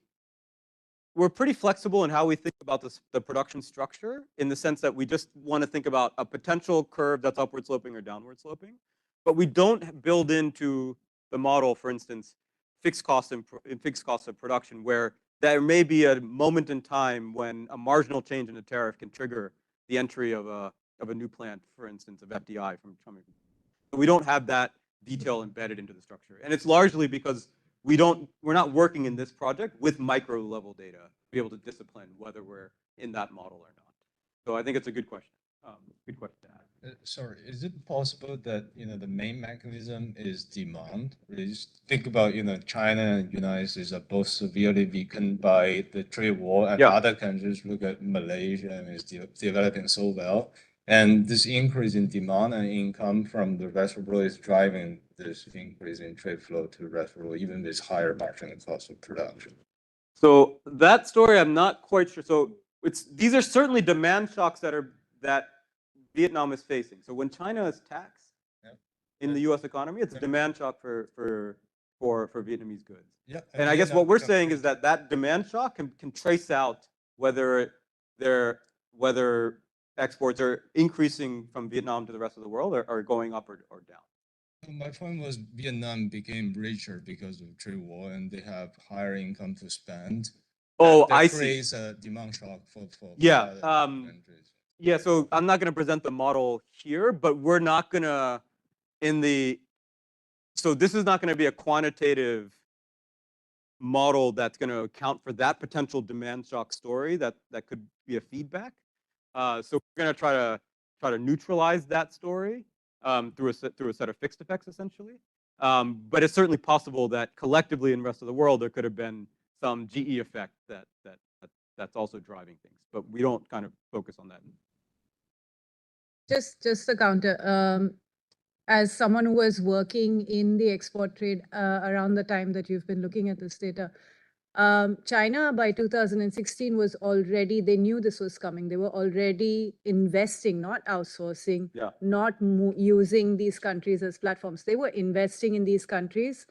flexible in how we think about the production structure, in the sense that we just want to think about a potential curve that's upward sloping or downward sloping, but we don't build into the model, for instance, fixed costs of production, where there may be a moment in time when a marginal change in a tariff can trigger the entry of a new plant, for instance, of FDI from China. We don't have that detail embedded into the structure, and it's largely because we're not working in this project with micro level data to be able to discipline whether we're in that model or not. So I think it's a good question. Good question to add. Sorry, is it possible that the main mechanism is demand? Just think about China and United States are both severely weakened by the trade war, and other countries, look at Malaysia, and it's developing so well. And this increase in demand and income from the rest of the world is driving this increase in trade flow to the rest of the world, even with higher marginal cost of production. So that story, I'm not quite sure. So these are certainly demand shocks that Vietnam is facing. So when China is taxed in the U.S. economy, it's a demand shock for Vietnamese goods. And I guess what we're saying is that demand shock can trace out whether exports are increasing from Vietnam to the rest of the world or going up or down. My point was Vietnam became richer because of trade war, and they have higher income to spend. I see. Creates a demand shock for countries. Yeah, so I'm not going to present the model here, but we're not going to so this is not going to be a quantitative model that's going to account for that potential demand shock story that could be a feedback. So we're going to try to neutralize that story through a set of fixed effects, essentially. But it's certainly possible that collectively in the rest of the world there could have been some GE effect that's also driving things, but we don't kind of focus on that. Just a counter. As someone who was working in the export trade around the time that you've been looking at this data, China by 2016 was already, they knew this was coming. They were already investing, not outsourcing, not using these countries as platforms. They were investing in these countries,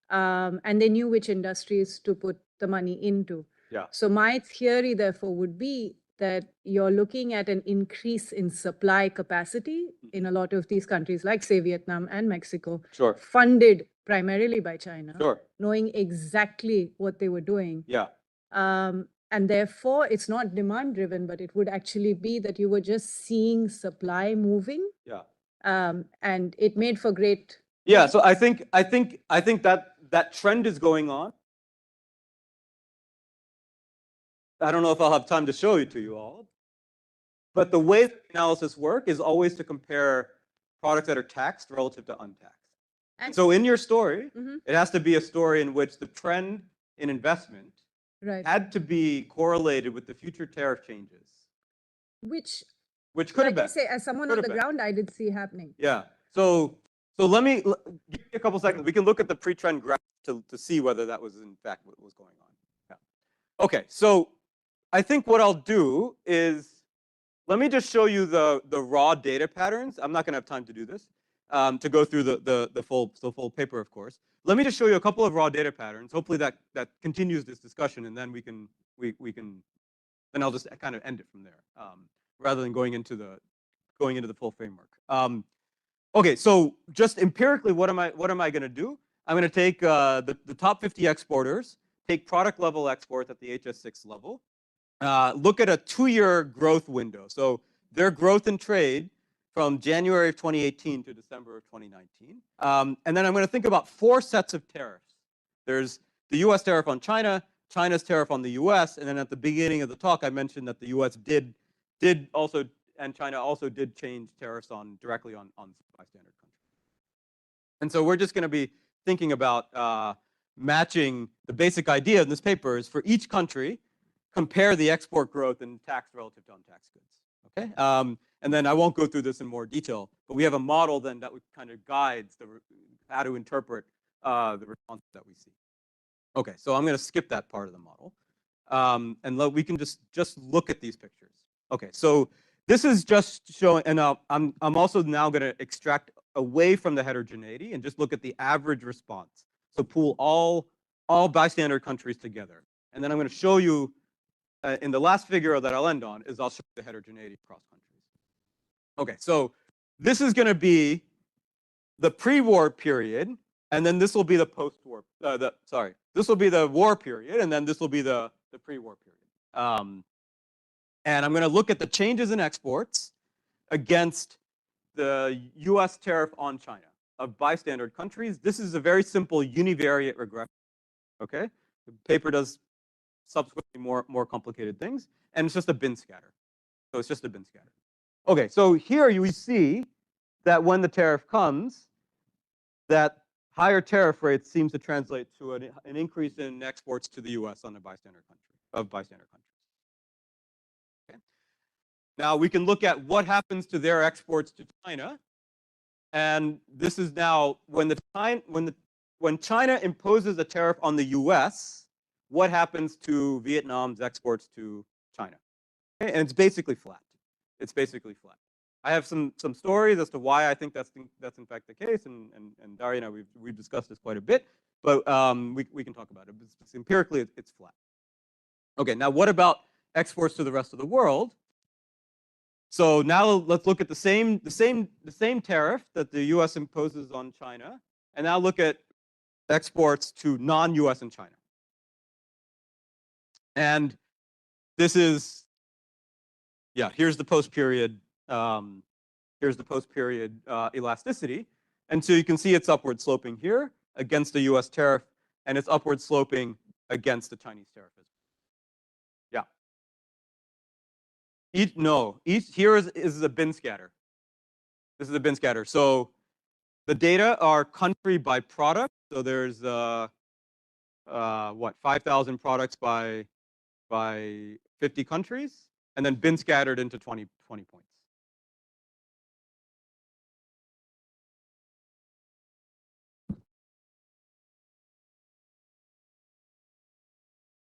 and they knew which industries to put the money into. So my theory, therefore, would be that you're looking at an increase in supply capacity in a lot of these countries, like say Vietnam and Mexico, funded primarily by China, Sure. knowing exactly what they were doing. Yeah. And therefore, it's not demand driven, but it would actually be that you were just seeing supply moving. Yeah. And it made for great. Yeah. So I think that trend is going on. I don't know if I'll have time to show it to you all, but the way that analysis work is always to compare products that are taxed relative to untaxed. And so in your story, it has to be a story in which the trend in investment had to be correlated with the future tariff changes. Which could have been. Like I say, as someone on the ground, I did see happening. Yeah. So let me give me a couple seconds. We can look at the pre-trend graph to see whether that was in fact what was going on. Yeah. Okay. So I think what I'll do is let me just show you the raw data patterns. I'm not going to have time to do this, to go through the full paper, of course. Let me just show you a couple of raw data patterns. Hopefully that continues this discussion, and then we can then I'll just kind of end it from there, rather than going into the full framework. Okay, so just empirically, what am I going to do? I'm going to take the top 50 exporters, take product level exports at the HS6 level, look at a 2-year growth window. So their growth in trade from January of 2018 to December of 2019. And then I'm going to think about 4 sets of tariffs. There's the US tariff on China, China's tariff on the US, and then at the beginning of the talk, I mentioned that the US did also, and China also did change tariffs directly on bystander countries. And so we're just going to be thinking about matching the basic idea in this paper is for each country, compare the export growth in taxed relative to untaxed goods. Okay, and then I won't go through this in more detail, but we have a model then that kind of guides how to interpret the responses that we see. Okay, so I'm going to skip that part of the model, and we can just look at these pictures. Okay, so this is just showing, and I'm also now going to extract away from the heterogeneity and just look at the average response. So pool all bystander countries together, and then I'm going to show you. In the last figure that I'll end on is I'll show you the heterogeneity across countries. Okay, so this is going to be the pre-war period, and then this will be the post-war. This will be the war period, and then this will be the pre-war period. And I'm going to look at the changes in exports against the U.S. tariff on China of bystander countries. This is a very simple univariate regression. Okay, the paper does subsequently more complicated things, and it's just a bin scatter. So it's just a bin scatter. Okay, so here you see that when the tariff comes, that higher tariff rates seems to translate to an increase in exports to the U.S. on the bystander countries. Okay. Now we can look at what happens to their exports to China, and this is now when China imposes a tariff on the U.S. What happens to Vietnam's exports to China? Okay, and it's basically flat. It's basically flat. I have some stories as to why I think that's in fact the case, and Daria and I we've discussed this quite a bit, but we can talk about it. But empirically, it's flat. Okay, now what about exports to the rest of the world? So now let's look at the same tariff that the U.S. imposes on China, and now look at exports to non-U.S. and China. And this is, yeah, here's the post-period elasticity. And so you can see it's upward sloping here against the US tariff, and it's upward sloping against the Chinese tariff as well. Yeah. Here is a bin scatter. This is a bin scatter. So the data are country by product. So there's 5,000 products by 50 countries, and then bin scattered into 20 points.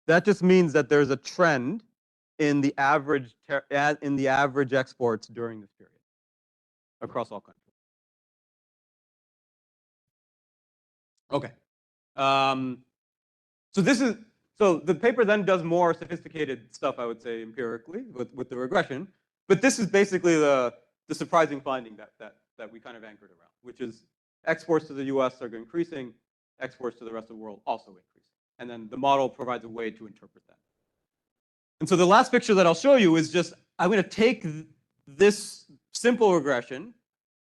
That just means that there's a trend in the average exports during this period across all countries. Okay. So the paper then does more sophisticated stuff, I would say, empirically with the regression. But this is basically the surprising finding that we kind of anchored around, which is exports to the U.S. are increasing, exports to the rest of the world also increase. And then the model provides a way to interpret that. And so the last picture that I'll show you is just, I'm going to take this simple regression,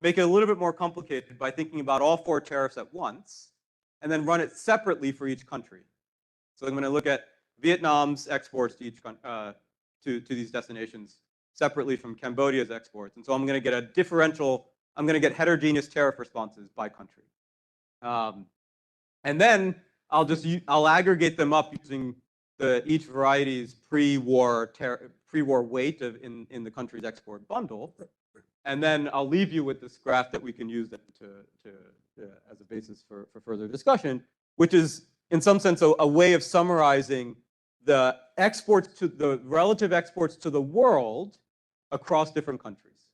make it a little bit more complicated by thinking about all 4 tariffs at once, and then run it separately for each country. So I'm going to look at Vietnam's exports to each to these destinations separately from Cambodia's exports. And so I'm going to get a differential, I'm going to get heterogeneous tariff responses by country. And then I'll aggregate them up using each variety's pre-war weight in the country's export bundle. And then I'll leave you with this graph that we can use as a basis for further discussion, which is in some sense a way of summarizing the relative exports to the world across different countries.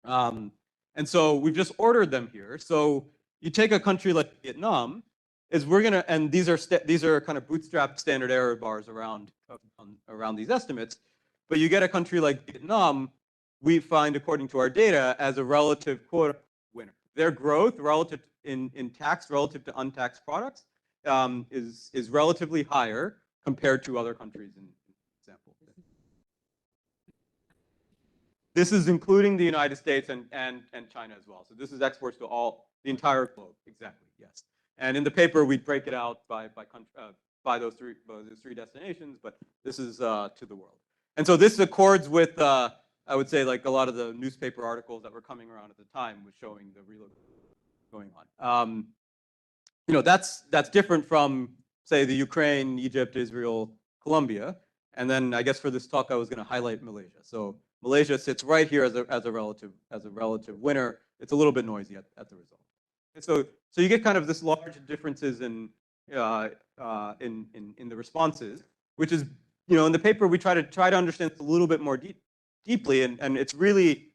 And so we've just ordered them here. So you take a country like Vietnam, and these are kind of bootstrapped standard error bars around these estimates. But you get a country like Vietnam, we find, according to our data, as a relative quote winner. Their growth relative in tax relative to untaxed products is relatively higher compared to other countries in example. This is including the United States and China as well. So this is exports to the entire globe. Exactly, yes. And in the paper, we break it out by those three destinations, but this is to the world. And so this accords with, I would say, like a lot of the newspaper articles that were coming around at the time was showing the relocation going on. You know, that's different from, say, the Ukraine, Egypt, Israel, Colombia. And then I guess for this talk, I was going to highlight Malaysia. So Malaysia sits right here as a relative winner. It's a little bit noisy at the result. And so you get kind of this large differences in the responses, which is, you know, in the paper we try to understand this a little bit more deeply, and it's really,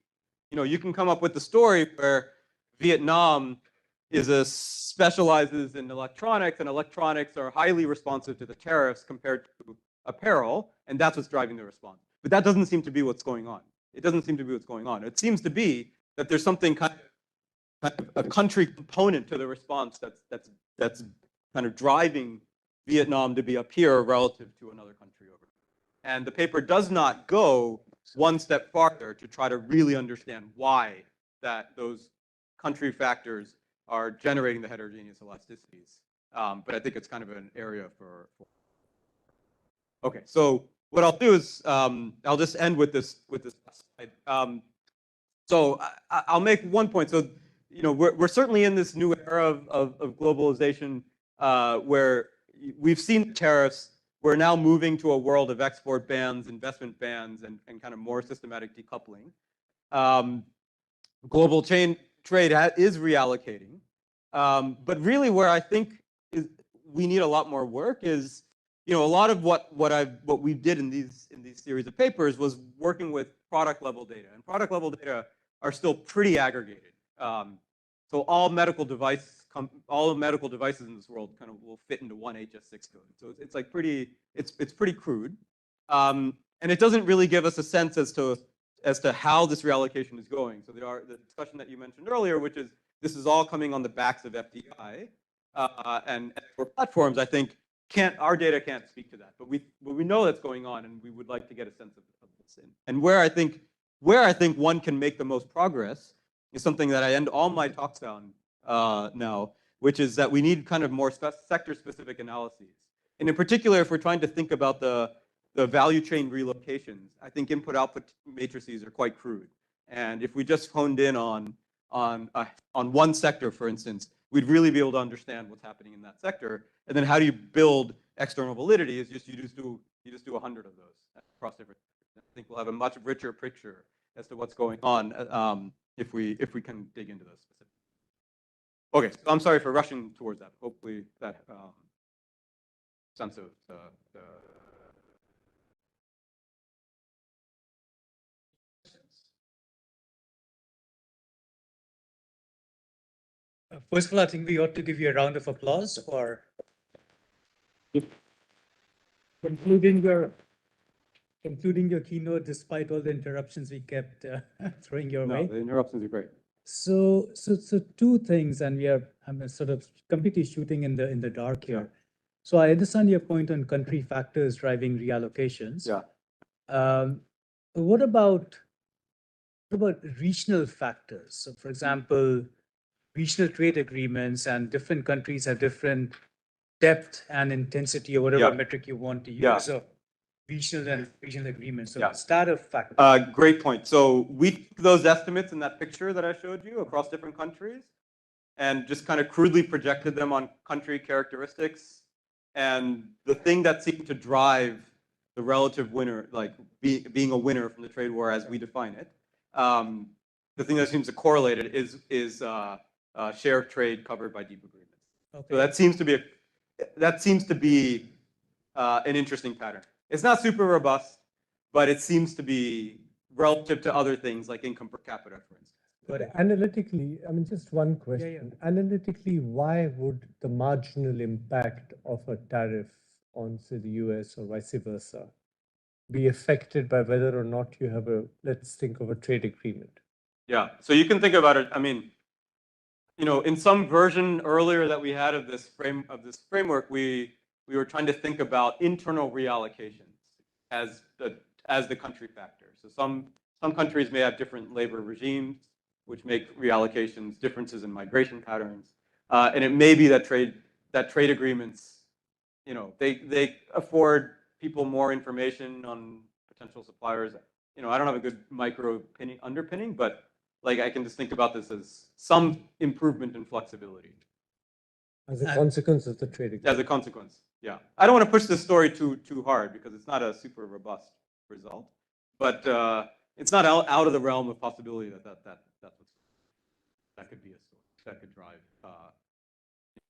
you know, you can come up with the story where Vietnam specializes in electronics, and electronics are highly responsive to the tariffs compared to apparel, and that's what's driving the response. But that doesn't seem to be what's going on. It doesn't seem to be what's going on. It seems to be that there's something kind of a country component to the response that's kind of driving Vietnam to be up here relative to another country over. And the paper does not go one step farther to try to really understand why those country factors are generating the heterogeneous elasticities. But I think it's kind of an area for. Okay, so what I'll do is I'll just end with this slide. So I'll make one point. So, you know, we're certainly in this new era of globalization where we've seen tariffs. We're now moving to a world of export bans, investment bans, and kind of more systematic decoupling. Global trade is reallocating. But really where I think we need a lot more work is, you know, a lot of what we did in these series of papers was working with product level data, and product level data are still pretty aggregated. So all medical devices in this world kind of will fit into one HS6 code. So it's like it's pretty crude, and it doesn't really give us a sense as to how this reallocation is going. So the discussion that you mentioned earlier, which is this is all coming on the backs of FDI and export platforms, I think our data can't speak to that, but we know that's going on, and we would like to get a sense of this. And where I think one can make the most progress is something that I end all my talks on now, which is that we need kind of more sector-specific analyses. And in particular, if we're trying to think about the value chain relocations, I think input-output matrices are quite crude. And if we just honed in on one sector, for instance, we'd really be able to understand what's happening in that sector. And then how do you build external validity? Is you just do 100 of those across different sectors. I think we'll have a much richer picture as to what's going on if we can dig into those specifics. Okay, so I'm sorry for rushing towards that. Hopefully that sense of the First of all, I think we ought to give you a round of applause for concluding your keynote despite all the interruptions we kept throwing your way. No, the interruptions are great. So two things, and I'm sort of completely shooting in the dark here. Sure. So I understand your point on country factors driving reallocations. Yeah. What about regional factors? So, for example, regional trade agreements, and different countries have different depth and intensity, or whatever metric you want to use, of regional agreements. So is that a factor? Great point. So we took those estimates in that picture that I showed you across different countries and just kind of crudely projected them on country characteristics. And the thing that seemed to drive the relative winner, like being a winner from the trade war as we define it, the thing that seems to correlate it is share of trade covered by deep agreements. Okay. So that seems to be an interesting pattern. It's not super robust, but it seems to be relative to other things like income per capita, for instance. But analytically, I mean, just one question. Analytically, why would the marginal impact of a tariff on, say, the US or vice versa be affected by whether or not you have let's think of a trade agreement? Yeah, so you can think about it. I mean, in some version earlier that we had of this framework, we were trying to think about internal reallocations as the country factor. So some countries may have different labor regimes, which make reallocations differences in migration patterns, and it may be that trade agreements, they afford people more information on potential suppliers. I don't have a good micro underpinning, but I can just think about this as some improvement in flexibility. As a consequence of the trade agreement. As a consequence, yeah. I don't want to push this story too hard because it's not a super robust result, but it's not out of the realm of possibility that could be a story that could drive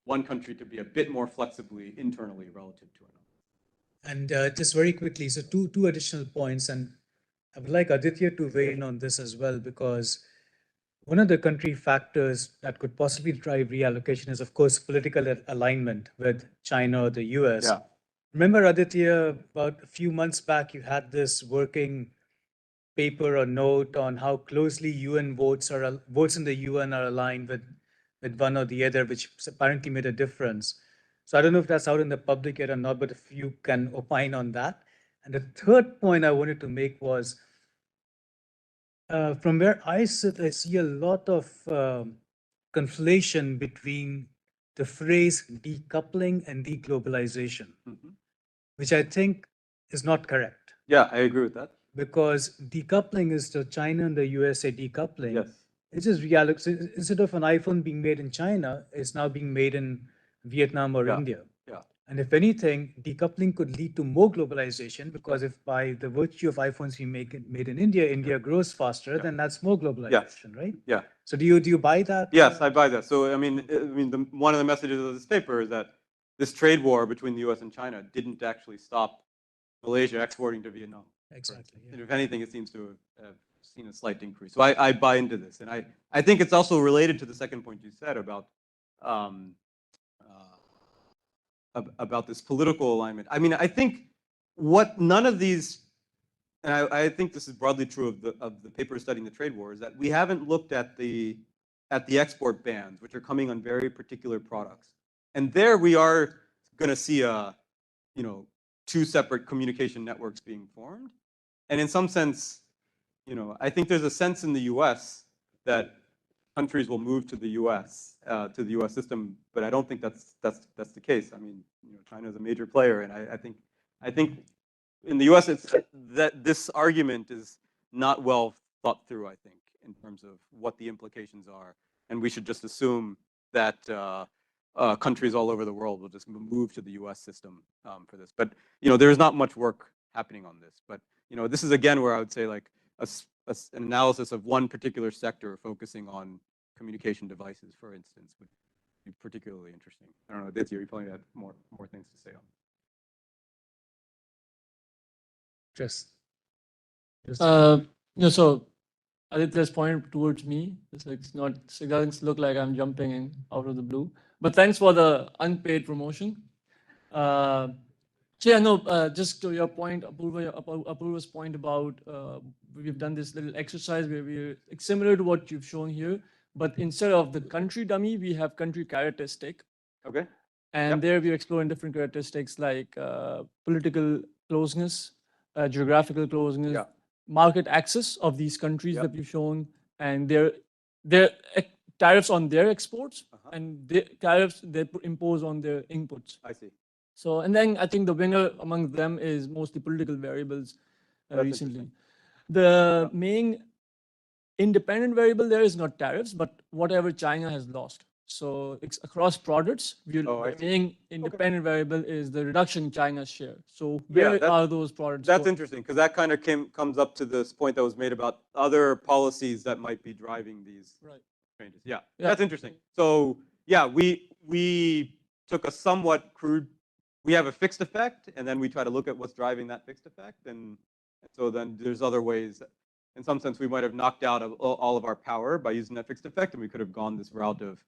one country to be a bit more flexibly internally relative to another. And just very quickly, so two additional points, and I would like Aditya to weigh in on this as well, because one of the country factors that could possibly drive reallocation is, of course, political alignment with China or the US. Yeah. Remember, Aditya, about a few months back, you had this working paper or note on how closely UN votes in the UN are aligned with one or the other, which apparently made a difference. So I don't know if that's out in the public yet or not, but if you can opine on that. And the third point I wanted to make was, from where I sit, I see a lot of conflation between the phrase decoupling and deglobalization, which I think is not correct. Yeah, I agree with that. Because decoupling is the China and the USA decoupling. Yes. It's just reality. Instead of an iPhone being made in China, it's now being made in Vietnam or India. Yeah. And if anything, decoupling could lead to more globalization, because if by the virtue of iPhones being made in India, India grows faster, then that's more globalization, right? Yeah. So do you buy that? Yes, I buy that. So I mean, one of the messages of this paper is that this trade war between the U.S. and China didn't actually stop Malaysia exporting to Vietnam. Exactly. Yeah. And if anything, it seems to have seen a slight increase. So I buy into this, and I think it's also related to the second point you said about this political alignment. I mean, I think what none of these, and I think this is broadly true of the paper studying the trade war, is that we haven't looked at the export bans, which are coming on very particular products, and there we are going to see two separate communication networks being formed. And in some sense, I think there's a sense in the U.S. that countries will move to the U.S. System, but I don't think that's the case. I mean, China is a major player, and I think in the U.S. it's that this argument is not well thought through. I think in terms of what the implications are, and we should just assume that countries all over the world will just move to the U.S. system for this. But there is not much work happening on this. But this is again where I would say like an analysis of one particular sector focusing on communication devices, for instance, would be particularly interesting. I don't know, Aditya, you probably had more things to say on. So Aditya's point towards me, it doesn't look like I'm jumping in out of the blue. But thanks for the unpaid promotion. So yeah, no, just to your point, Apurva's point about we've done this little exercise where we're similar to what you've shown here, but instead of the country dummy, we have country characteristic. Okay. And there we're exploring different characteristics like political closeness, geographical closeness, market access of these countries that we've shown, and their tariffs on their exports and the tariffs they impose on their inputs. I see. So, and then I think the winner among them is mostly political variables recently. The main independent variable there is not tariffs, but whatever China has lost. So it's across products, the main independent variable is the reduction in China's share. So where are those products? That's interesting because that kind of comes up to this point that was made about other policies that might be driving these changes. Yeah, that's interesting. So yeah, we took a somewhat crude, we have a fixed effect, and then we try to look at what's driving that fixed effect. And so then there's other ways. In some sense, we might have knocked out all of our power by using that fixed effect, and we could have gone this route of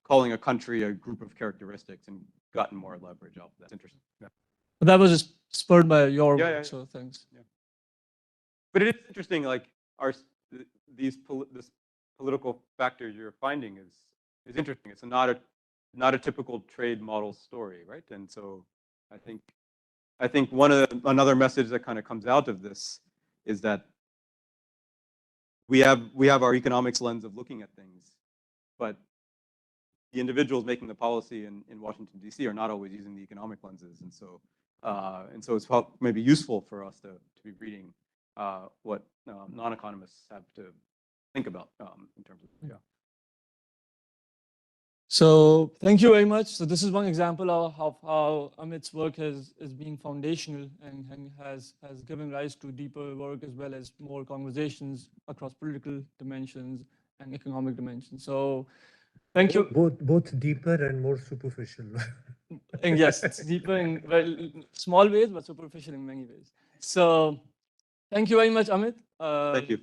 calling a country a group of characteristics and gotten more leverage out of that. That's interesting. Yeah. But that was just spurred by your work, so thanks. Yeah. But it is interesting, like this political factor you're finding is interesting. It's not a typical trade model story, right? And so I think another message that kind of comes out of this is that we have our economics lens of looking at things, but the individuals making the policy in Washington, D.C. are not always using the economic lenses. And so it's maybe useful for us to be reading what non-economists have to think about in terms of, So thank you very much. So this is one example of how Amit's work is being foundational and has given rise to deeper work as well as more conversations across political dimensions and economic dimensions. So thank you. Both deeper and more superficial. And yes, it's deeper in small ways, but superficial in many ways. So thank you very much, Amit. Thank you.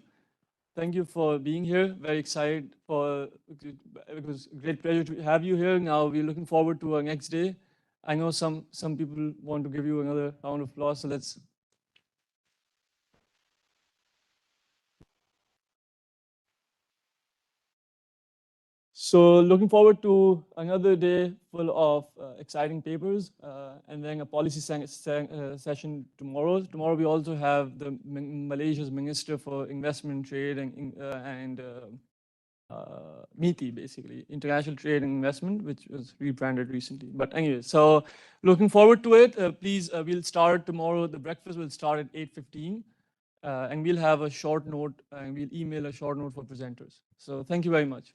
Thank you for being here. Very excited it was a great pleasure to have you here. Now we're looking forward to our next day. I know some people want to give you another round of applause, so let's. So looking forward to another day full of exciting papers and then a policy session tomorrow. Tomorrow we also have the Malaysia's Minister for Investment, Trade and MITI, basically, International Trade and Investment, which was rebranded recently. But anyway, so looking forward to it. Please, we'll start tomorrow. The breakfast will start at 8:15 and we'll have a short note and we'll email a short note for presenters. So thank you very much.